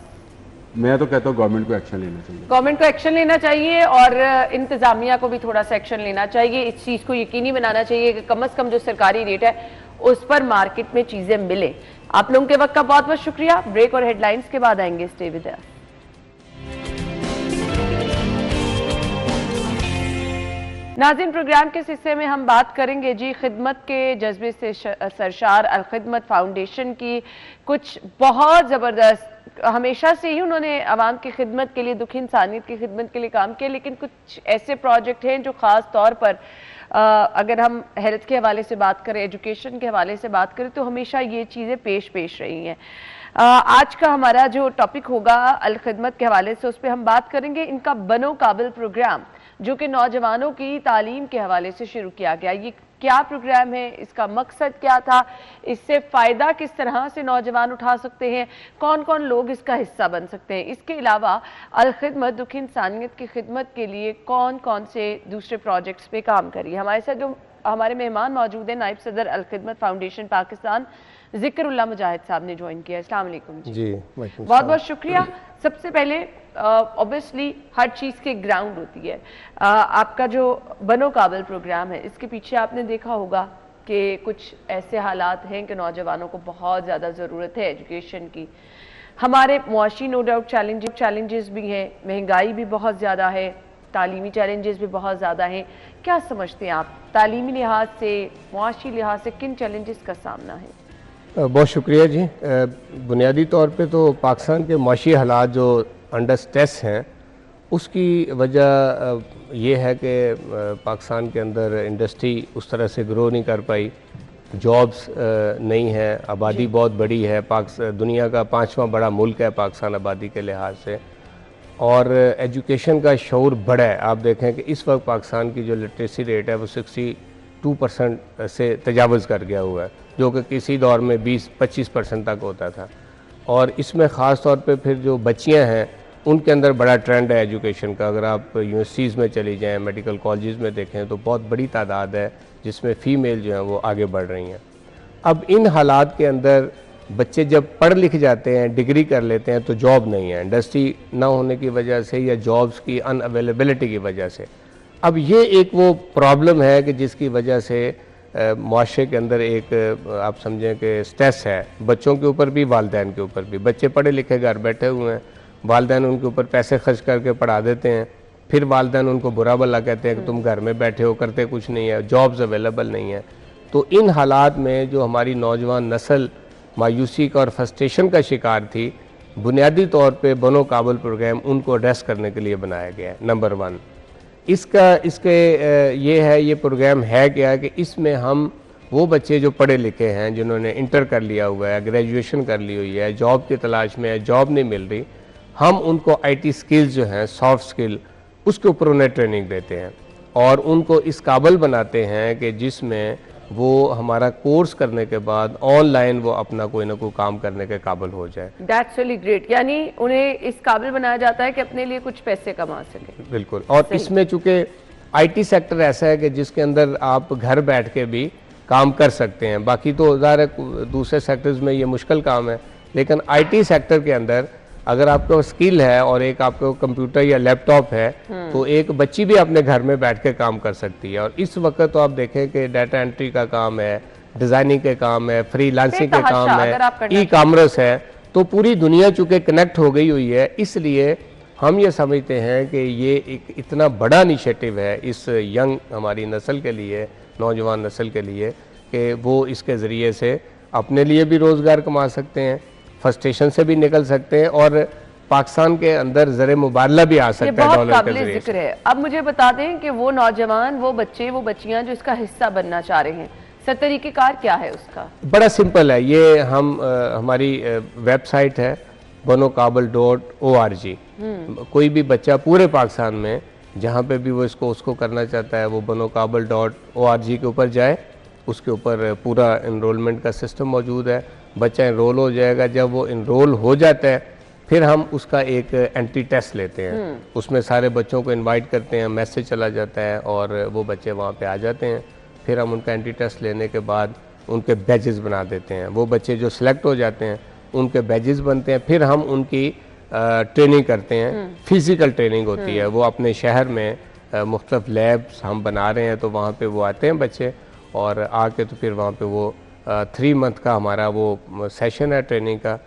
मैं तो कहता हूँ गवर्नमेंट को एक्शन लेना चाहिए। गवर्नमेंट को एक्शन लेना चाहिए और इंतजामिया को भी थोड़ा सा एक्शन लेना चाहिए। इस चीज को यकीनी बनाना चाहिए कि कम से कम जो सरकारी रेट है उस पर मार्केट में चीजें मिले। आप लोगों के वक्त का बहुत बहुत शुक्रिया। ब्रेक और हेडलाइंस के बाद आएंगे। Stay with us. नाज़रीन, प्रोग्राम के इस हिस्से में हम बात करेंगे जी खिदमत के जज्बे से सरशार अल खिदमत फाउंडेशन की कुछ बहुत ज़बरदस्त, हमेशा से ही उन्होंने आवाम की खिदमत के लिए, दुखी इंसानियत की खिदमत के लिए काम किया, लेकिन कुछ ऐसे प्रोजेक्ट हैं जो ख़ास तौर पर अगर हम हेल्थ के हवाले से बात करें, एजुकेशन के हवाले से बात करें, तो हमेशा ये चीज़ें पेश रही हैं। आज का हमारा जो टॉपिक होगा अल खिदमत के हवाले से, उस पर हम बात करेंगे इनका बनो काबिल प्रोग्राम, जो कि नौजवानों की तालीम के हवाले से शुरू किया गया। ये क्या प्रोग्राम है, इसका मकसद क्या था, इससे फ़ायदा किस तरह से नौजवान उठा सकते हैं, कौन कौन लोग इसका हिस्सा बन सकते हैं। इसके अलावा अल खिदमत दुखी इंसानियत की खिदमत के लिए कौन कौन से दूसरे प्रोजेक्ट्स पे काम करिए। हमारे साथ जो हमारे मेहमान मौजूद हैं, नायब सदर अल खिदमत फाउंडेशन पाकिस्तान ज़िक्रुल्लाह मुजाहिद साहब ने ज्वाइन किया। अस्सलाम वालेकुम जी। बहुत बहुत शुक्रिया। सबसे पहले ऑब्वियसली हर चीज़ की ग्राउंड होती है। आपका जो बनो काबिल प्रोग्राम है, इसके पीछे आपने देखा होगा कि कुछ ऐसे हालात हैं कि नौजवानों को बहुत ज़्यादा ज़रूरत है एजुकेशन की। हमारे मुआशी नो डाउट चैलेंजेस भी हैं, महंगाई भी बहुत ज़्यादा है, तालीमी चैलेंजेस भी बहुत ज़्यादा हैं। क्या समझते हैं आप, तालीमी लिहाज से, मुआशी लिहाज से किन चैलेंजेस का सामना है? बहुत शुक्रिया जी। बुनियादी तौर पे तो पाकिस्तान के मुआशी हालात जो अंडर स्ट्रेस हैं, उसकी वजह ये है कि पाकिस्तान के अंदर इंडस्ट्री उस तरह से ग्रो नहीं कर पाई, जॉब्स नहीं है, आबादी बहुत बड़ी है, दुनिया का 5वां बड़ा मुल्क है पाकिस्तान आबादी के लिहाज से, और एजुकेशन का शऊर बड़ा है। आप देखें कि इस वक्त पाकिस्तान की जो लिटरेसी रेट है वो 62% से तजावज़ कर गया हुआ है, जो कि किसी दौर में 20-25% तक होता था। और इसमें ख़ास तौर पे फिर जो बच्चियां हैं उनके अंदर बड़ा ट्रेंड है एजुकेशन का। अगर आप यूनिवर्सिटीज़ में चली जाएं, मेडिकल कॉलेजेस में देखें, तो बहुत बड़ी तादाद है जिसमें फ़ीमेल जो हैं वो आगे बढ़ रही हैं। अब इन हालात के अंदर बच्चे जब पढ़ लिख जाते हैं, डिग्री कर लेते हैं, तो जॉब नहीं है, इंडस्ट्री ना होने की वजह से या जॉब्स की अनअवेलेबिलिटी की वजह से। अब ये एक वो प्रॉब्लम है कि जिसकी वजह से मुआशरे के अंदर एक आप समझें कि स्ट्रेस है, बच्चों के ऊपर भी, वालिदैन के ऊपर भी। बच्चे पढ़े लिखे घर बैठे हुए हैं, वालिदैन उनके ऊपर पैसे खर्च करके पढ़ा देते हैं, फिर वालिदैन उनको बुरा भला कहते हैं कि तुम घर में बैठे हो, करते कुछ नहीं है, जॉब्स अवेलेबल नहीं है। तो इन हालात में जो हमारी नौजवान नस्ल मायूसी का और फ्रस्ट्रेशन का शिकार थी, बुनियादी तौर पे बनो काबिल प्रोग्राम उनको एड्रेस करने के लिए बनाया गया है। नंबर 1 ये प्रोग्राम है क्या कि इसमें हम वो बच्चे जो पढ़े लिखे हैं, जिन्होंने इंटर कर लिया हुआ है, ग्रेजुएशन कर ली हुई है, जॉब की तलाश में है, जॉब नहीं मिल रही, हम उनको आईटी स्किल्स जो हैं, सॉफ्ट स्किल, उसके ऊपर उन्हें ट्रेनिंग देते हैं और उनको इस काबिल बनाते हैं कि जिसमें वो हमारा कोर्स करने के बाद ऑनलाइन वो अपना कोई ना कोई काम करने के काबिल हो जाए। That's really great। यानी उन्हें इस काबिल बनाया जाता है कि अपने लिए कुछ पैसे कमा सके। बिल्कुल। और इसमें चूंकि आईटी सेक्टर ऐसा है कि जिसके अंदर आप घर बैठ के भी काम कर सकते हैं। बाकी तो ज़ाहिर है दूसरे सेक्टर्स में ये मुश्किल काम है, लेकिन आईटी सेक्टर के अंदर अगर आपको स्किल है और एक आपको कंप्यूटर या लैपटॉप है, तो एक बच्ची भी अपने घर में बैठ के काम कर सकती है। और इस वक्त तो आप देखें कि डाटा एंट्री का काम है, डिज़ाइनिंग के काम है, फ्रीलांसिंग के काम है, ई कॉमर्स है, तो पूरी दुनिया चूँकि कनेक्ट हो गई हुई है, इसलिए हम ये समझते हैं कि ये एक इतना बड़ा इनिशिएटिव है इस यंग हमारी नस्ल के लिए, नौजवान नस्ल के लिए, कि वो इसके ज़रिए से अपने लिए भी रोज़गार कमा सकते हैं, फ्रस्ट्रेशन से भी निकल सकते हैं और पाकिस्तान के अंदर ज़र मुबादला भी आ सकता है डॉलर के ज़रिए से। अब मुझे बता दें कि वो नौजवान, वो बच्चे, वो बच्चियां जो इसका हिस्सा बनना चाह रहे हैं, सर तरीक़ेकार क्या है उसका? बड़ा सिंपल है। ये हमारी वेबसाइट है banokabil.org। कोई भी बच्चा पूरे पाकिस्तान में जहाँ पे भी वो उसको करना चाहता है, वो banokabil.org के ऊपर जाए, उसके ऊपर पूरा इनरोलमेंट का सिस्टम मौजूद है, बच्चा इनरोल हो जाएगा। जब वो इनरोल हो जाता है फिर हम उसका एक एंट्री टेस्ट लेते हैं, उसमें सारे बच्चों को इनवाइट करते हैं, मैसेज चला जाता है और वो बच्चे वहाँ पे आ जाते हैं। फिर हम उनका एंट्री टेस्ट लेने के बाद उनके बैजेस बना देते हैं। वो बच्चे जो सिलेक्ट हो जाते हैं उनके बैजेस बनते हैं। फिर हम उनकी ट्रेनिंग करते हैं, फिज़िकल ट्रेनिंग होती है। वो अपने शहर में मुख्तलिफ लैब्स हम बना रहे हैं, तो वहाँ पे वो आते हैं बच्चे और आके तो फिर वहाँ पे वो 3 मंथ का हमारा वो सेशन है ट्रेनिंग का,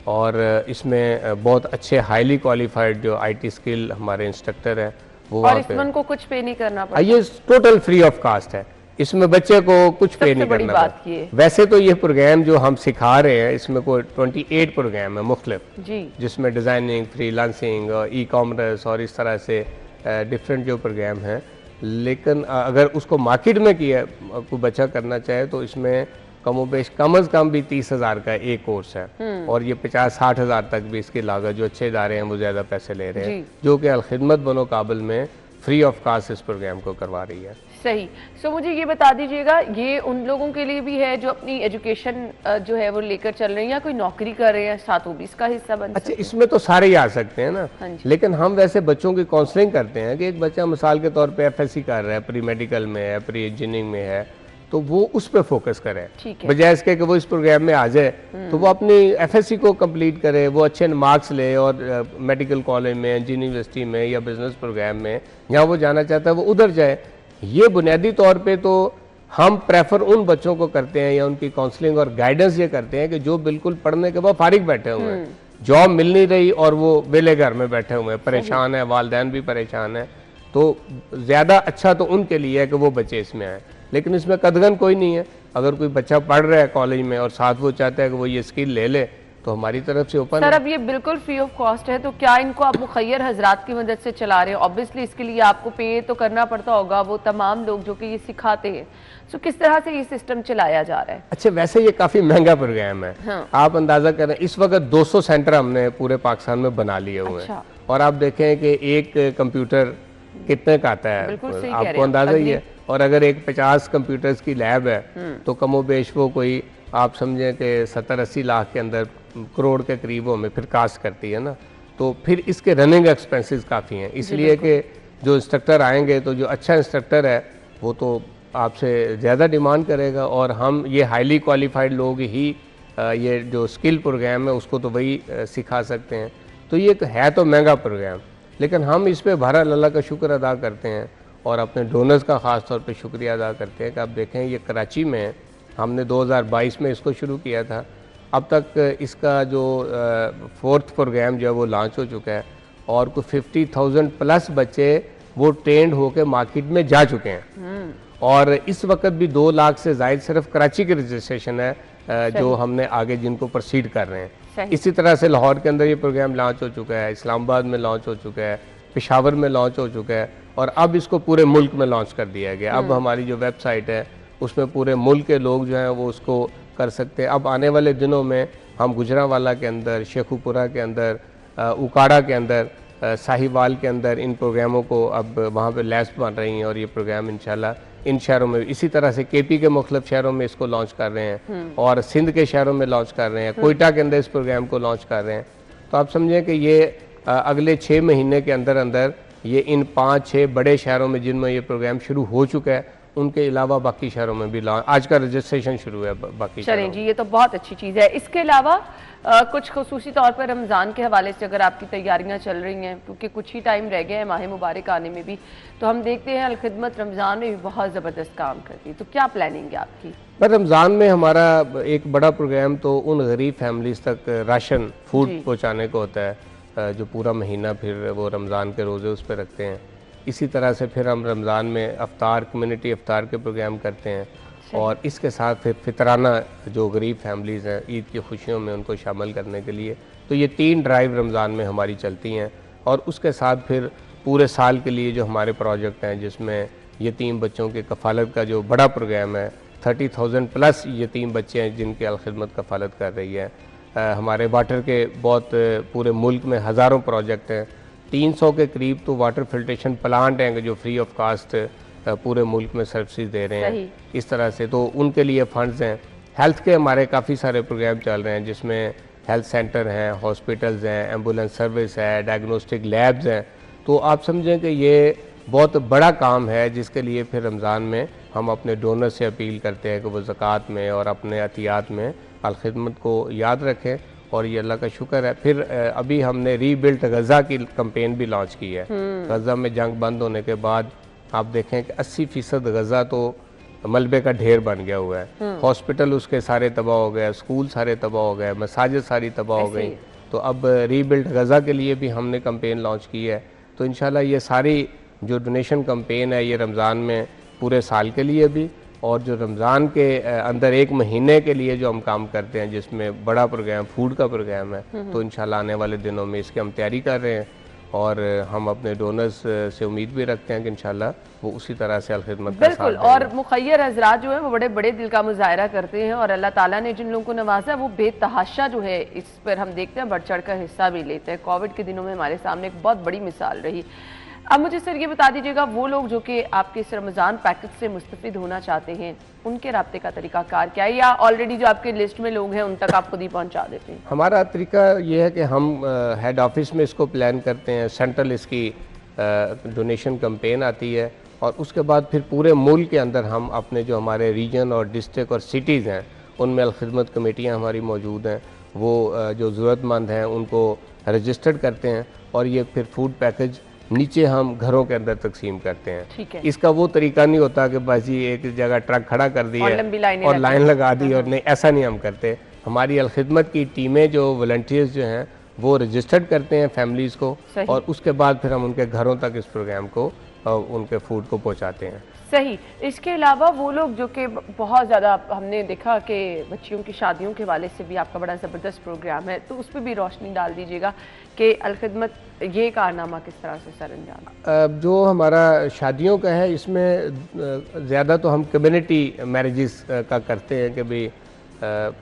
और इसमें बहुत अच्छे हाईली क्वालिफाइड जो IT स्किल हमारे इंस्ट्रक्टर हैं वो और इसमें को कुछ पे नहीं करना पड़ता। ये टोटल फ्री ऑफ कास्ट है, इसमें बच्चे को कुछ पे नहीं करना पड़ता। वैसे तो ये प्रोग्राम जो हम सिखा रहे हैं इसमें कोई 28 प्रोग्राम है मुख्तलिफ जी, जिसमें डिज़ाइनिंग, फ्रीलांसिंग, ई-कॉमर्स और इस तरह से डिफरेंट जो प्रोग्राम हैं। लेकिन अगर उसको मार्केट में किया कोई बच्चा करना चाहे तो इसमें कमोबेश कम अज़ कम भी 30,000 का एक कोर्स है, और ये 50-60 हज़ार तक भी इसकी लागत, जो अच्छे इदारे हैं वो ज़्यादा पैसे ले रहे हैं, जो कि अलखिदमत बनो काबिल में फ्री ऑफ कास्ट इस प्रोग्राम को करवा रही है। सही। सो मुझे ये बता दीजिएगा, ये उन लोगों के लिए भी है जो अपनी एजुकेशन जो है वो लेकर चल रहे हैं या कोई नौकरी कर रहे हैं साथ वो भी इसका हिस्सा बन सकते हैं? अच्छा, इसमें तो सारे ही आ सकते हैं ना, लेकिन हम वैसे बच्चों की काउंसलिंग करते हैं कि एक बच्चा मिसाल के तौर पे FSC कर रहा है, प्री मेडिकल में है, प्री इंजीनियरिंग में है, तो वो उस पर फोकस करे, बजाय इसके कि वो इस प्रोग्राम में आ जाए। तो वो अपनी FSC को कंप्लीट करे, वो अच्छे मार्क्स ले और मेडिकल कॉलेज में, यूनिवर्सिटी में या बिजनेस प्रोग्राम में जहाँ वो जाना चाहता है वो उधर जाए। ये बुनियादी तौर पे तो हम प्रेफर उन बच्चों को करते हैं या उनकी काउंसलिंग और गाइडेंस ये करते हैं कि जो बिल्कुल पढ़ने के बाद फारिग बैठे हुए हैं, जॉब मिल नहीं रही और वो वेले घर में बैठे हुए हैं, परेशान है, वालिदैन भी परेशान है, तो ज़्यादा अच्छा तो उनके लिए है कि वो बच्चे इसमें आए। लेकिन इसमें कदगन कोई नहीं है, अगर कोई बच्चा पढ़ रहा है कॉलेज में और साथ वो चाहता है कि वो ये स्किल ले ले तो हमारी तरफ से ओपन है। सर, अब ये बिल्कुल फ्री ऑफ कॉस्ट है, तो क्या इनको आप मुखैर हजरात की मदद से चला रहे हैं? ऑब्वियसली इसके लिए आपको पे तो करना पड़ता होगा, वो तमाम लोग जो कि ये सिखाते हैं, तो किस तरह से ये सिस्टम चलाया जा रहा है? अच्छा, वैसे ये काफ़ी महंगा प्रोग्राम है। आप अंदाज़ा करें, इस वक्त 200 सेंटर हमने पूरे पाकिस्तान में बना लिए हुए हैं, और आप देखें कि एक कंप्यूटर कितने का आता है, आपको अंदाजा ही है। और अगर एक 50 कंप्यूटर्स की लैब है तो कमोबेश वो कोई आप समझें कि 70-80 लाख के अंदर करोड़ के करीब हमें फिर कास्ट करती है ना, तो फिर इसके रनिंग एक्सपेंसेस काफ़ी हैं। इसलिए कि जो इंस्ट्रक्टर आएंगे तो जो अच्छा इंस्ट्रक्टर है वो तो आपसे ज़्यादा डिमांड करेगा, और हम ये हाईली क्वालिफाइड लोग ही ये जो स्किल प्रोग्राम है उसको तो वही सिखा सकते हैं। तो ये है तो महंगा प्रोग्राम, लेकिन हम इस पर बहरहाल अल्लाह का शुक्र अदा करते हैं और अपने डोनर्स का ख़ास तौर पे शुक्रिया अदा करते हैं कि आप देखें ये कराची में हमने 2022 में इसको शुरू किया था, अब तक इसका जो 4th प्रोग्राम जो है वो लॉन्च हो चुका है, और कुछ 50,000 प्लस बच्चे वो ट्रेंड होकर मार्केट में जा चुके हैं। और इस वक्त भी 2 लाख से ज़ायद सिर्फ कराची के रजिस्ट्रेशन है जो हमने आगे जिनको प्रोसीड कर रहे हैं। इसी तरह से लाहौर के अंदर ये प्रोग्राम लॉन्च हो चुका है, इस्लामाबाद में लॉन्च हो चुका है, पेशावर में लॉन्च हो चुका है, और अब इसको पूरे मुल्क में लॉन्च कर दिया गया। अब हमारी जो वेबसाइट है उसमें पूरे मुल्क के लोग जो हैं वो उसको कर सकते हैं। अब आने वाले दिनों में हम गुजरांवाला के अंदर, शेखुपुरा के अंदर, उकाड़ा के अंदर, साहिवाल के अंदर इन प्रोग्रामों को अब वहाँ पे लैब्स बन रही हैं, और ये प्रोग्राम इंशाल्लाह इन शहरों में, इसी तरह से KP के मुख्तलिफ शहरों में इसको लॉन्च कर रहे हैं, और सिंध के शहरों में लॉन्च कर रहे हैं, कोयटा के अंदर इस प्रोग्राम को लॉन्च कर रहे हैं। तो आप समझें कि ये अगले 6 महीने के अंदर अंदर ये इन 5-6 बड़े शहरों में जिनमें ये प्रोग्राम शुरू हो चुका है, उनके अलावा बाकी शहरों में भी आज का रजिस्ट्रेशन शुरू है बाकी। चलें जी, ये तो बहुत अच्छी चीज़ है। इसके अलावा कुछ खुसूसी तौर पर रमज़ान के हवाले से अगर आपकी तैयारियां चल रही हैं, क्योंकि कुछ ही टाइम रह गए हैं माह मुबारक आने में भी, तो हम देखते हैं अलखिदमत रमज़ान में भी बहुत ज़बरदस्त काम करती है, तो क्या प्लानिंग है आपकी? रमज़ान में हमारा एक बड़ा प्रोग्राम तो उन गरीब फैमिलीज़ तक राशन फूड पहुँचाने को होता है, जो पूरा महीना फिर वो रमज़ान के रोज़े उस पर रखते हैं। इसी तरह से फिर हम रमज़ान में अफ्तार, कम्युनिटी अफ्तार के प्रोग्राम करते हैं, और इसके साथ फिर फितराना जो गरीब फैमिलीज़ हैं ईद की खुशियों में उनको शामिल करने के लिए। तो ये 3 ड्राइव रमज़ान में हमारी चलती हैं, और उसके साथ फिर पूरे साल के लिए जो हमारे प्रोजेक्ट हैं जिसमें यतीम बच्चों की कफ़ालत का जो बड़ा प्रोग्राम है, 30,000 प्लस यतीम बच्चे हैं जिनकी अलखिदमत कफ़ालत कर रही है। हमारे वाटर के बहुत पूरे मुल्क में हज़ारों प्रोजेक्ट हैं, 300 के करीब तो वाटर फिल्ट्रेशन प्लांट हैं जो फ्री ऑफ कास्ट पूरे मुल्क में सर्विसेज दे रहे हैं। इस तरह से तो उनके लिए फंड्स हैं। हेल्थ के हमारे काफ़ी सारे प्रोग्राम चल रहे हैं जिसमें हेल्थ सेंटर हैं, हॉस्पिटल्स हैं, एम्बुलेंस सर्विस है, डायग्नोस्टिक लैब्स हैं। तो आप समझें कि ये बहुत बड़ा काम है जिसके लिए फिर रमज़ान में हम अपने डोनर से अपील करते हैं कि वो ज़कात में और अपने अतियात में अलखिदमत को याद रखें, और ये अल्लाह का शुक्र है। फिर अभी हमने रीबिल्ट गज़ा की कैंपेन भी लॉन्च की है। गज़ा में जंग बंद होने के बाद आप देखें कि 80% गज़ा तो मलबे का ढेर बन गया हुआ है। हॉस्पिटल उसके सारे तबाह हो गए, स्कूल सारे तबाह हो गए, मसाजिद सारी तबाह हो गई। तो अब रीबिल्ड गज़ा के लिए भी हमने कैंपेन लॉन्च की है। तो इंशाल्लाह ये सारी जो डोनेशन कैंपेन है ये रमज़ान में पूरे साल के लिए भी, और जो रमज़ान के अंदर एक महीने के लिए जो हम काम करते हैं जिसमें बड़ा प्रोग्राम फूड का प्रोग्राम है, तो इंशाल्लाह आने वाले दिनों में इसकी हम तैयारी कर रहे हैं। और हम अपने डोनर्स से उम्मीद भी रखते हैं कि इंशाल्लाह वो उसी तरह से अलखिदमत बिल्कुल। और मुखय्यर हजरात जो है वो बड़े बड़े दिल का मुजाहरा करते हैं, और अल्लाह ताला ने जिन लोगों को नवाजा वो बेतहाशा जो है इस पर हम देखते हैं बढ़ चढ़ कर हिस्सा भी लेते हैं। कोविड के दिनों में हमारे सामने एक बहुत बड़ी मिसाल रही। अब मुझे सर ये बता दीजिएगा, वो लोग जो कि आपके इस रमज़ान पैकेज से मुस्तफ़िद होना चाहते हैं उनके राब्ते का तरीकाकार क्या है, या ऑलरेडी जो आपके लिस्ट में लोग हैं उन तक आप खुद ही पहुंचा देते हैं? हमारा तरीका ये है कि हम हेड ऑफिस में इसको प्लान करते हैं, सेंट्रल इसकी डोनेशन कैंपेन आती है, और उसके बाद फिर पूरे मुल्क के अंदर हम अपने जो हमारे रीजन और डिस्ट्रिक्ट और सिटीज़ हैं उनमें अलखिदमत कमेटियाँ हमारी मौजूद हैं, वो जो ज़रूरतमंद हैं उनको रजिस्टर्ड करते हैं, और ये फिर फूड पैकेज नीचे हम घरों के अंदर तकसीम करते हैं। ठीक है। इसका वो तरीका नहीं होता कि बस जी एक जगह ट्रक खड़ा कर दिया और लाइन लगा दी, और नहीं, ऐसा नहीं हम करते। हमारी अलखिदमत की टीमें जो वॉलंटियर्स जो हैं वो रजिस्टर्ड करते हैं फैमिलीज़ को, और उसके बाद फिर हम उनके घरों तक इस प्रोग्राम को उनके फूड को पहुँचाते हैं। सही। इसके अलावा वो लोग जो कि बहुत ज़्यादा हमने देखा कि बच्चियों की शादियों के हवाले से भी आपका बड़ा ज़बरदस्त प्रोग्राम है, तो उस पर भी रोशनी डाल दीजिएगा कि अलखिदमत ये कारनामा किस तरह से सर अंजाम? जो हमारा शादियों का है इसमें ज़्यादा तो हम कम्युनिटी मैरिजेस का करते हैं कि भाई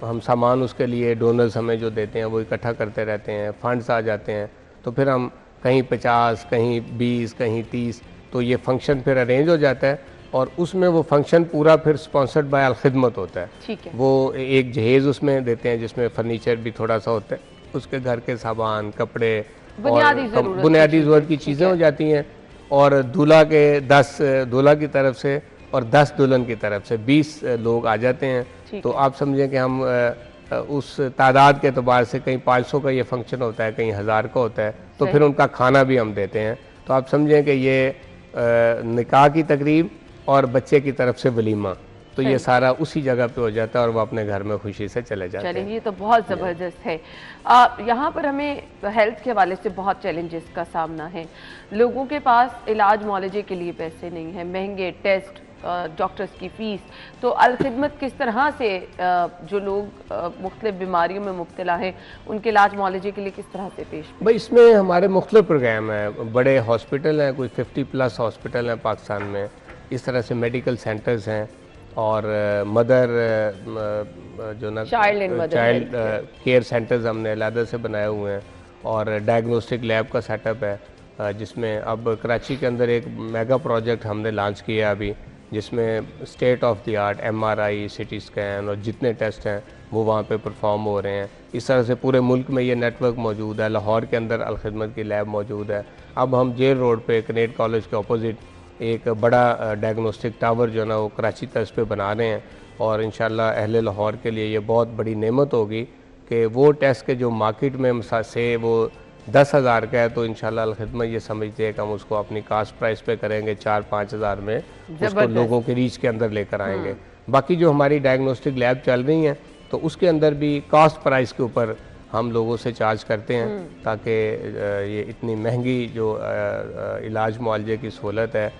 हम सामान उसके लिए डोनर्स हमें जो देते हैं वो इकट्ठा करते रहते हैं, फंड्स आ जाते हैं, तो फिर हम कहीं 50 कहीं 20 कहीं 30 तो ये फंक्शन फिर अरेंज हो जाता है, और उसमें वो फंक्शन पूरा फिर स्पॉन्सर्ड बाय अलखिदमत होता है। ठीक है। वो एक जहेज़ उसमें देते हैं जिसमें फर्नीचर भी थोड़ा सा होता है, उसके घर के सामान, कपड़े, बुनियादी ज़रूरत की चीज़ें हो जाती हैं, और दूल्हा के 10 दूल्हा की तरफ से और 10 दुल्हन की तरफ से 20 लोग आ जाते हैं। तो आप समझें कि हम उस तादाद के अतबार से कहीं 500 का ये फंक्शन होता है, कहीं 1000 का होता है, तो फिर उनका खाना भी हम देते हैं। तो आप समझें कि ये निकाह की तकरीब और बच्चे की तरफ से वलीमा, तो ये सारा उसी जगह पे हो जाता है, और वो अपने घर में खुशी से चले जाते हैं। चलिए, ये तो बहुत ज़बरदस्त है। यहाँ पर हमें हेल्थ के हवाले से बहुत चैलेंजेस का सामना है। लोगों के पास इलाज मुआलजे के लिए पैसे नहीं हैं, महंगे टेस्ट, डॉक्टर्स की फ़ीस, तो अलखिदमत किस तरह से जो लोग मुख्तलिफ बीमारियों में मुब्तला हैं उनके इलाज मुआलजे के लिए किस तरह से पेश? भाई इसमें हमारे मुख्तलिफ प्रोग्राम हैं, बड़े हॉस्पिटल हैं, कोई 50+ हॉस्पिटल हैं पाकिस्तान में, इस तरह से मेडिकल सेंटर्स हैं, और मदर जो ना चाइल्ड केयर सेंटर्स हमने अलहदा से बनाए हुए हैं, और डायग्नोस्टिक लैब का सेटअप है, जिसमें अब कराची के अंदर एक मेगा प्रोजेक्ट हमने लॉन्च किया अभी, जिसमें state of the art MRI, CT scan और जितने टेस्ट हैं वो वहाँ पे परफॉर्म हो रहे हैं। इस तरह से पूरे मुल्क में ये नेटवर्क मौजूद है। लाहौर के अंदर अलखिदमत की लैब मौजूद है। अब हम जेल रोड पे कनेट कॉलेज के अपोजिट एक बड़ा डायग्नोस्टिक टावर जो है ना वो कराची तर्ज पे बना रहे हैं, और इंशाल्लाह अहले लाहौर के लिए ये बहुत बड़ी नेमत होगी कि वो टेस्ट के जो मार्केट में से वो 10,000 का है, तो इंशाल्लाह अलखिदमत ये समझते हैं कि हम उसको अपनी कास्ट प्राइस पे करेंगे, 4-5 हज़ार में उसको लोगों के रीच के अंदर लेकर आएंगे। बाकी जो हमारी डायग्नोस्टिक लैब चल रही हैं तो उसके अंदर भी कास्ट प्राइस के ऊपर हम लोगों से चार्ज करते हैं, ताकि ये इतनी महंगी जो इलाज मुआलजे की सहूलत है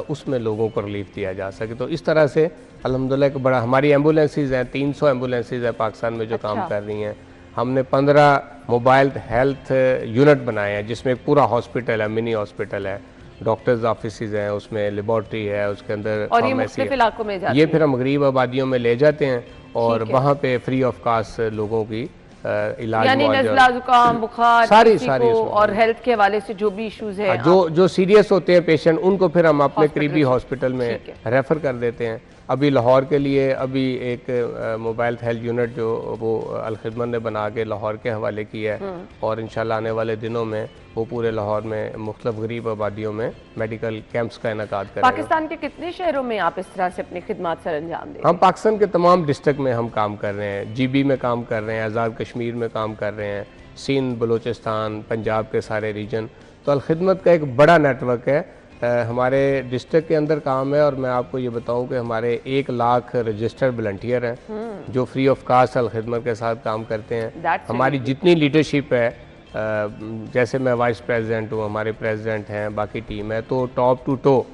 उसमें लोगों को रिलीफ दिया जा सके। तो इस तरह से अल्हम्दुलिल्लाह एक बड़ा, हमारी एम्बुलेंसेज हैं, 300 एम्बुलेंसेज हैं पाकिस्तान में जो काम कर रही हैं। हमने 15 मोबाइल हेल्थ यूनिट बनाए हैं, जिसमें एक पूरा हॉस्पिटल है, मिनी हॉस्पिटल है, डॉक्टर्स ऑफिसेज हैं, उसमें लेबॉर्ट्री है, उसके अंदर और ये मुख्तलिफ इलाकों में जाते ये फिर हम गरीब आबादियों में ले जाते हैं, और वहाँ पे फ्री ऑफ कास्ट लोगों की इलाज, यानी नज़ला, जुकाम, बुखार, सारी और हेल्थ के हवाले से जो भी इश्यूज है, जो सीरियस होते हैं पेशेंट, उनको फिर हम अपने करीबी हॉस्पिटल में रेफर कर देते हैं। अभी लाहौर के लिए अभी एक मोबाइल हेल्थ यूनिट जो वो अलखिदमत ने बना के लाहौर के हवाले की है, और इंशाल्लाह आने वाले दिनों में वो पूरे लाहौर में मुख्तलिफ गरीब आबादियों में मेडिकल कैंप्स का इनेकाद करेंगे। पाकिस्तान के कितने शहरों में आप इस तरह से अपनी खिदमत सर अंजाम दें? हम पाकिस्तान के तमाम डिस्ट्रिक्ट में हम काम कर रहे हैं, GB में काम कर रहे हैं, आज़ाद कश्मीर में काम कर रहे हैं, सिंध, बलूचिस्तान, पंजाब के सारे रीजन। तो अलखिदमत का एक बड़ा नेटवर्क है। हमारे डिस्ट्रिक्ट के अंदर काम है और मैं आपको ये बताऊं कि हमारे 1 लाख रजिस्टर्ड वॉलंटियर हैं जो फ्री ऑफ कास्ट अलखिदमत के साथ काम करते हैं। हमारी जितनी लीडरशिप है, जैसे मैं वाइस प्रेसिडेंट हूँ, हमारे प्रेसिडेंट हैं, बाकी टीम है, तो टॉप टू टो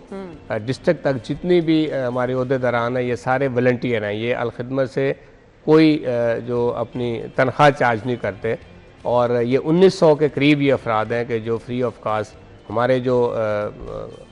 डिस्ट्रिक्ट तक जितनी भी हमारे ओहदेदारान हैं ये सारे वॉलंटियर हैं। ये अलखिदमत से कोई जो अपनी तनख्वाह चार्ज नहीं करते और ये 1900 के करीब ये अफराद हैं कि जो फ्री ऑफ कास्ट। हमारे जो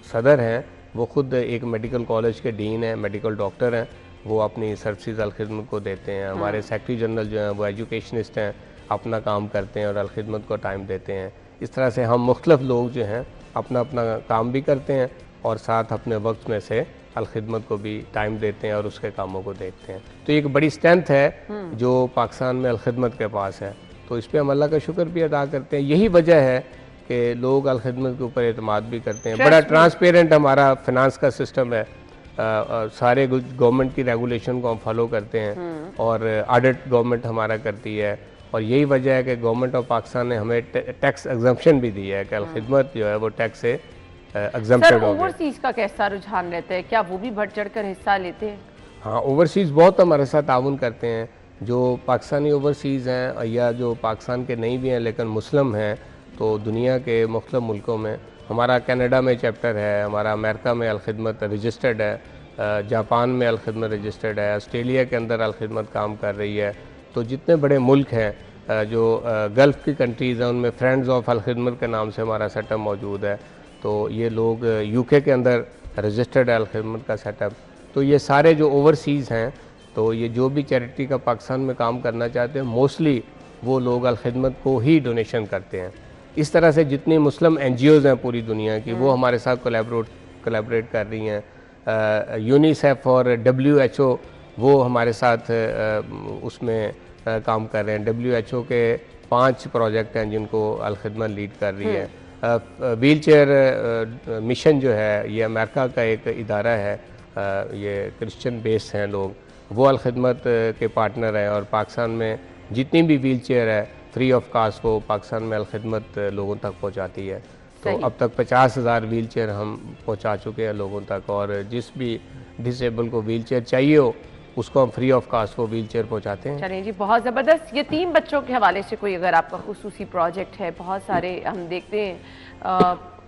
सदर हैं वो ख़ुद एक मेडिकल कॉलेज के डीन हैं, मेडिकल डॉक्टर हैं, वो अपनी सर्विसेज अलखिदमत को देते हैं। हमारे सेक्रेटरी जनरल जो हैं वो एजुकेशनिस्ट हैं, अपना काम करते हैं और अलखिदमत को टाइम देते हैं। इस तरह से हम मुख्तलिफ लोग जो हैं अपना अपना काम भी करते हैं और साथ अपने वक्त में से अलखिदमत को भी टाइम देते हैं और उसके कामों को देखते हैं। तो एक बड़ी स्ट्रेंथ है जो पाकिस्तान में अलखिदमत के पास है, तो इस पर हम अल्लाह का शुक्र भी अदा करते हैं। यही वजह है कि लोग अलखिदमत के ऊपर एतमाद भी करते हैं। बड़ा ट्रांसपेरेंट हमारा फिनांस का सिस्टम है, सारे गवर्नमेंट की रेगुलेशन को हम फॉलो करते हैं और ऑडिट गवर्नमेंट हमारा करती है और यही वजह है कि गवर्नमेंट ऑफ पाकिस्तान ने हमें टैक्स एग्जम्पशन भी दी है कि अलखिदमत जो है वो टैक्स से एग्जम्प्टेड हो गया। ओवरसीज का कैसा रुझान रहता है, क्या वो भी बढ़ चढ़ कर हिस्सा लेते हैं? हाँ, ओवरसीज़ बहुत हमारे साथ ताउन करते हैं। जो पाकिस्तानी ओवरसीज़ हैं या जो पाकिस्तान के नहीं भी हैं लेकिन मुस्लिम हैं, तो दुनिया के मुख्तलिफ मुल्कों में हमारा कनाडा में चैप्टर है, हमारा अमेरिका में अलखिदमत रजिस्टर्ड है, जापान में अलखिदमत रजिस्टर्ड है, ऑस्ट्रेलिया के अंदर अलखिदमत काम कर रही है। तो जितने बड़े मुल्क हैं जो गल्फ़ की कंट्रीज़ हैं उनमें फ्रेंड्स ऑफ अलखिदमत के नाम से हमारा सेटअप मौजूद है। तो ये लोग यूके के अंदर रजिस्टर्ड है अलखिदमत का सेटअप। तो ये सारे जो ओवरसीज़ हैं, तो ये जो भी चैरिटी का पाकिस्तान में काम करना चाहते हैं मोस्टली वो लोग अलखिदमत को ही डोनेशन करते हैं। इस तरह से जितनी मुस्लिम NGOs हैं पूरी दुनिया की वो हमारे साथ कोलैबोरेट कर रही हैं। यूनिसेफ और WHO वो हमारे साथ उसमें काम कर रहे हैं। WHO के 5 प्रोजेक्ट हैं जिनको अलखिदमत लीड कर रही है। व्हील चेयर मिशन जो है ये अमेरिका का एक इदारा है, ये क्रिश्चियन बेस हैं लोग, वो अलखिदमत के पार्टनर हैं और पाकिस्तान में जितनी भी व्हील चेयर है फ्री ऑफ कास्ट वो पाकिस्तान में अलखिदमत लोगों तक पहुंचाती है। तो अब तक 50,000 व्हील चेयर हम पहुंचा चुके हैं लोगों तक और जिस भी डिसेबल को व्हील चेयर चाहिए हो उसको हम फ्री ऑफ कास्ट वो व्हील चेयर पहुँचाते हैं। चलिए जी, बहुत ज़बरदस्त। यतीम बच्चों के हवाले से कोई अगर आपका खुसूसी प्रोजेक्ट है, बहुत सारे हम देखते हैं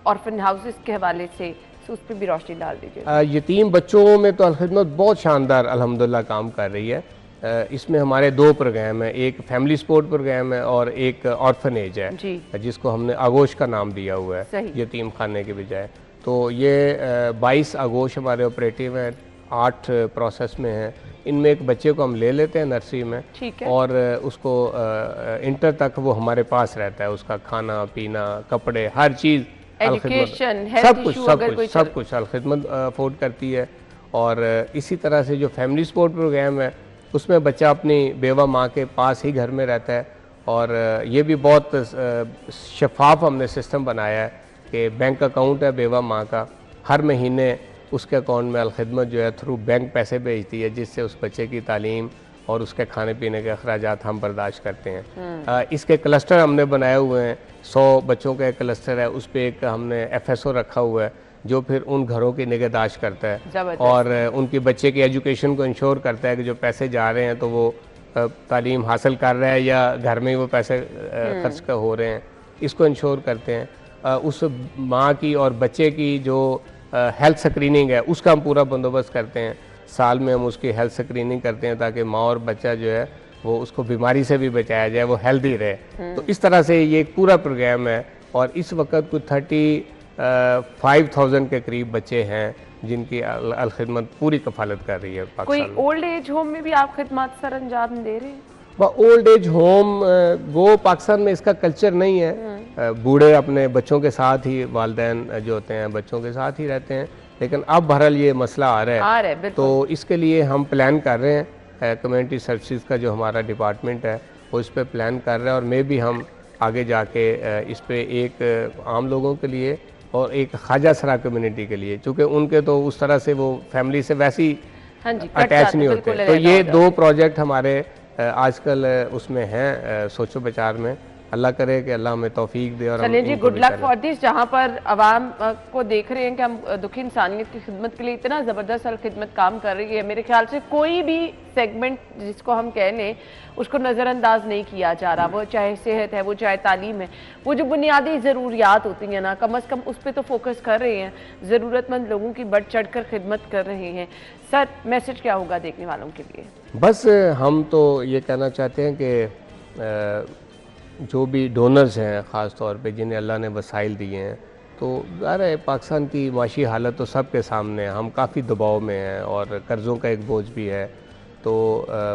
ऑर्फन हाउसेस के हवाले से, तो उस पर भी रोशनी डाल दीजिए। यतीम बच्चों में तो अलखिदमत बहुत शानदार अल्हम्दुलिल्लाह काम कर रही है। इसमें हमारे 2 प्रोग्राम हैं, एक फैमिली सपोर्ट प्रोग्राम है और एक ऑर्फनेज है जिसको हमने आगोश का नाम दिया हुआ है यतीम खाने के बजाय। तो ये 22 आगोश हमारे ऑपरेटिव हैं, 8 प्रोसेस में हैं। इनमें एक बच्चे को हम ले लेते हैं नर्सरी में और उसको इंटर तक वो हमारे पास रहता है। उसका खाना पीना कपड़े हर चीज़ सब कुछ अलखिदमत अफोर्ड करती है। और इसी तरह से जो फैमिली सपोर्ट प्रोग्राम है उसमें बच्चा अपनी बेवा माँ के पास ही घर में रहता है और ये भी बहुत शफाफ हमने सिस्टम बनाया है कि बैंक अकाउंट है बेवा माँ का, हर महीने उसके अकाउंट में अलखिदमत जो है थ्रू बैंक पैसे भेजती है जिससे उस बच्चे की तालीम और उसके खाने पीने के अखराजात हम बर्दाश्त करते हैं। इसके क्लस्टर हमने बनाए हुए हैं, 100 बच्चों का एक क्लस्टर है, उस पर एक हमने FSO रखा हुआ है जो फिर उन घरों की निगहदाश्त करता है और उनकी बच्चे की एजुकेशन को इंश्योर करता है कि जो पैसे जा रहे हैं तो वो तालीम हासिल कर रहा है या घर में ही वो पैसे खर्च कर हो रहे हैं, इसको इंश्योर करते हैं। उस माँ की और बच्चे की जो हेल्थ स्क्रीनिंग है उसका हम पूरा बंदोबस्त करते हैं। साल में हम उसकी हेल्थ स्क्रीनिंग करते हैं ताकि माँ और बच्चा जो है वो उसको बीमारी से भी बचाया जाए, वो हेल्दी रहे। तो इस तरह से ये एक पूरा प्रोग्राम है और इस वक्त कुछ 35,000 के करीब बच्चे हैं जिनकी अलखिदमत पूरी कफालत कर रही है पाकिस्तान में। कोई ओल्ड एज होम में भी आप खिदमत सर अंजाम दे रहे हैं? ओल्ड एज होम वो पाकिस्तान में इसका कल्चर नहीं है। बूढ़े अपने बच्चों के साथ ही, वालिदैन जो होते हैं बच्चों के साथ ही रहते हैं, लेकिन अब बहरहाल ये मसला आ रहा है तो इसके लिए हम प्लान कर रहे हैं। कम्युनिटी सर्विसेज का जो हमारा डिपार्टमेंट है वो इस पर प्लान कर रहा है और मे भी हम आगे जाके इस पर एक आम लोगों के लिए और एक ख्वाजा सरा कम्युनिटी के लिए, चूँकि उनके तो उस तरह से वो फैमिली से वैसी अटैच नहीं होते, तो ये 2 प्रोजेक्ट हमारे आजकल उसमें हैं सोचो विचार में अल्लाह करे कि अल्लाह हमें तौफीक दे। और चलिए जी, गुड लक फॉर दिस। जहाँ पर आवाम को देख रहे हैं कि हम दुखी इंसानियत की खिदमत के लिए इतना ज़बरदस्त खिदमत काम कर रही है, मेरे ख्याल से कोई भी सेगमेंट जिसको हम कह लें उसको नज़रअंदाज नहीं किया जा रहा। वो चाहे सेहत है, वो चाहे तालीम है, वो जो बुनियादी ज़रूरियात होती हैं ना, कम अज़ कम उस पर तो फोकस कर रहे हैं, ज़रूरतमंद लोगों की बढ़ चढ़ कर खिदमत कर रहे हैं। सर, मैसेज क्या होगा देखने वालों के लिए? बस हम तो ये कहना चाहते हैं कि जो भी डोनर्स हैं, ख़ास तौर पे जिन्हें अल्लाह ने वसाइल दिए हैं, तो ज़ाहिर है पाकिस्तान की माशी हालत तो सबके सामने है, हम काफ़ी दबाव में हैं और कर्ज़ों का एक बोझ भी है। तो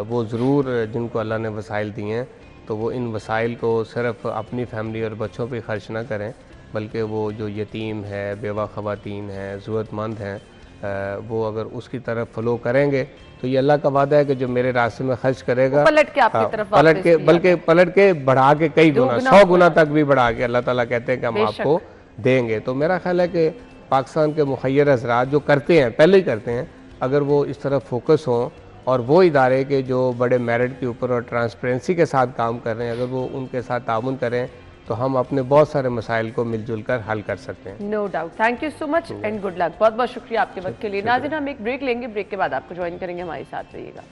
वो ज़रूर जिनको अल्लाह ने वसाइल दिए हैं तो वो इन वसाइल को सिर्फ अपनी फैमिली और बच्चों पे खर्च ना करें, बल्कि वो जो यतीम है, बेवा ख़वातीन हैं, ज़रूरतमंद हैं, वो अगर उसकी तरफ फ़लो करेंगे तो ये अल्लाह का वादा है कि जो मेरे रास्ते में खर्च करेगा पलट के आपकी तरफ पलट के, बल्कि पलट के बढ़ा के कई गुना, 100 गुना तक भी बढ़ा के अल्लाह ताला कहते हैं कि हम आपको देंगे। तो मेरा ख्याल है कि पाकिस्तान के मुखय्यर हज़रात जो करते हैं, पहले ही करते हैं, अगर वो इस तरफ फोकस हों और वो इदारे के जो बड़े मेरिट के ऊपर और ट्रांसपेरेंसी के साथ काम कर रहे हैं, अगर वो उनके साथ ताउन करें तो हम अपने बहुत सारे मसाइल को मिलजुल कर हल कर सकते हैं। No doubt. Thank you so much and good luck. बहुत बहुत शुक्रिया आपके वक्त के लिए। नाज़रीन, हम एक ब्रेक लेंगे, ब्रेक के बाद आपको ज्वाइन करेंगे, हमारे साथ रहिएगा।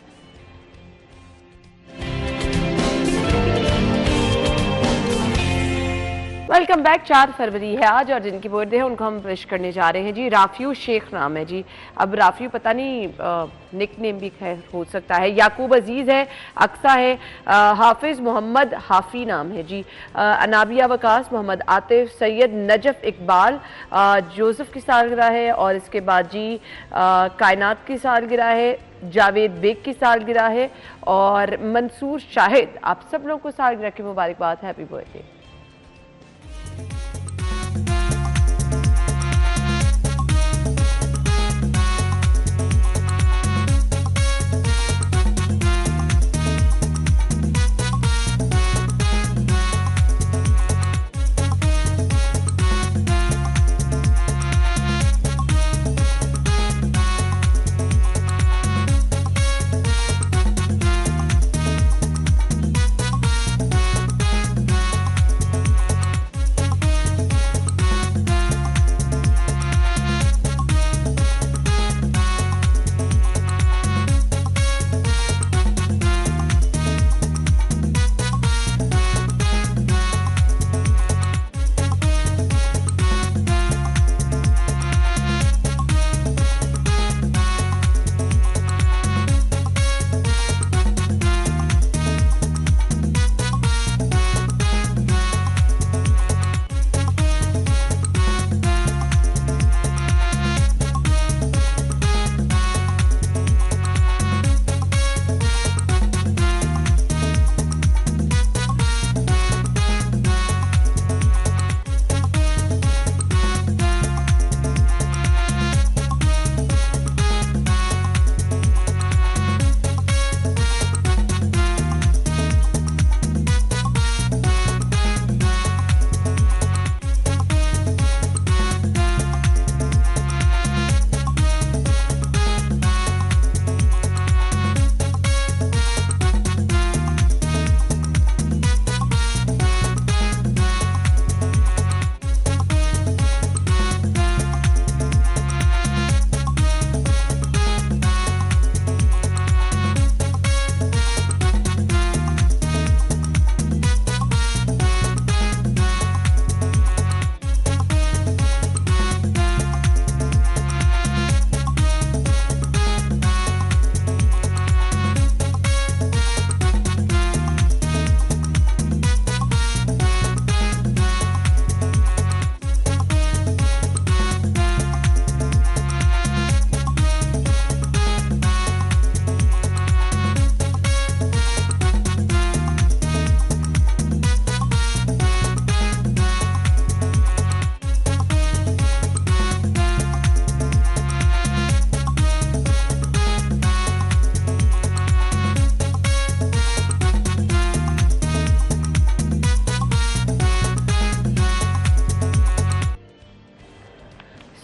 Welcome back. 4 फरवरी है आज और जिनकी बर्थडे है उनको हम विश करने जा रहे हैं जी। राफियू शेख नाम है जी। अब राफियू पता नहीं निक नेम भी खैर हो सकता है। याकूब अजीज़ है, अक्सा है, हाफिज़ मोहम्मद हाफी नाम है जी। अनाबिया वकास, मोहम्मद आतिफ, सैयद नजफ इकबाल, जोसेफ की सालगिरह है और इसके बाद जी कायनात की सालगिरह है, जावेद बेग की सालगिरह है और मंसूर शाहिद। आप सब लोगों को सालगिरह की मुबारकबाद, happy birthday.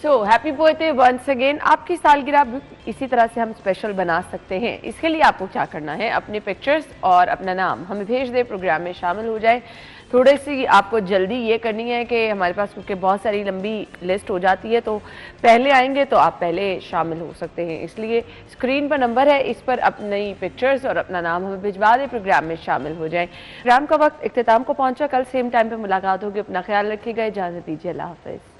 So happy birthday once again. आपकी सालगिरह भी इसी तरह से हम स्पेशल बना सकते हैं। इसके लिए आपको क्या करना है, अपने पिक्चर्स और अपना नाम हमें भेज दें, प्रोग्राम में शामिल हो जाए। थोड़ी सी आपको जल्दी ये करनी है कि हमारे पास क्योंकि बहुत सारी लंबी लिस्ट हो जाती है, तो पहले आएंगे तो आप पहले शामिल हो सकते हैं। इसलिए स्क्रीन पर नंबर है, इस पर अपनी पिक्चर्स और अपना नाम हमें भिजवा दें, प्रोग्राम में शामिल हो जाएं। प्रोग्राम का वक्त इख्तिताम को पहुंचा, कल सेम टाइम पर मुलाकात होगी। अपना ख्याल रखिएगा, इजाज़त दीजिए, अल्लाह हाफ़िज़।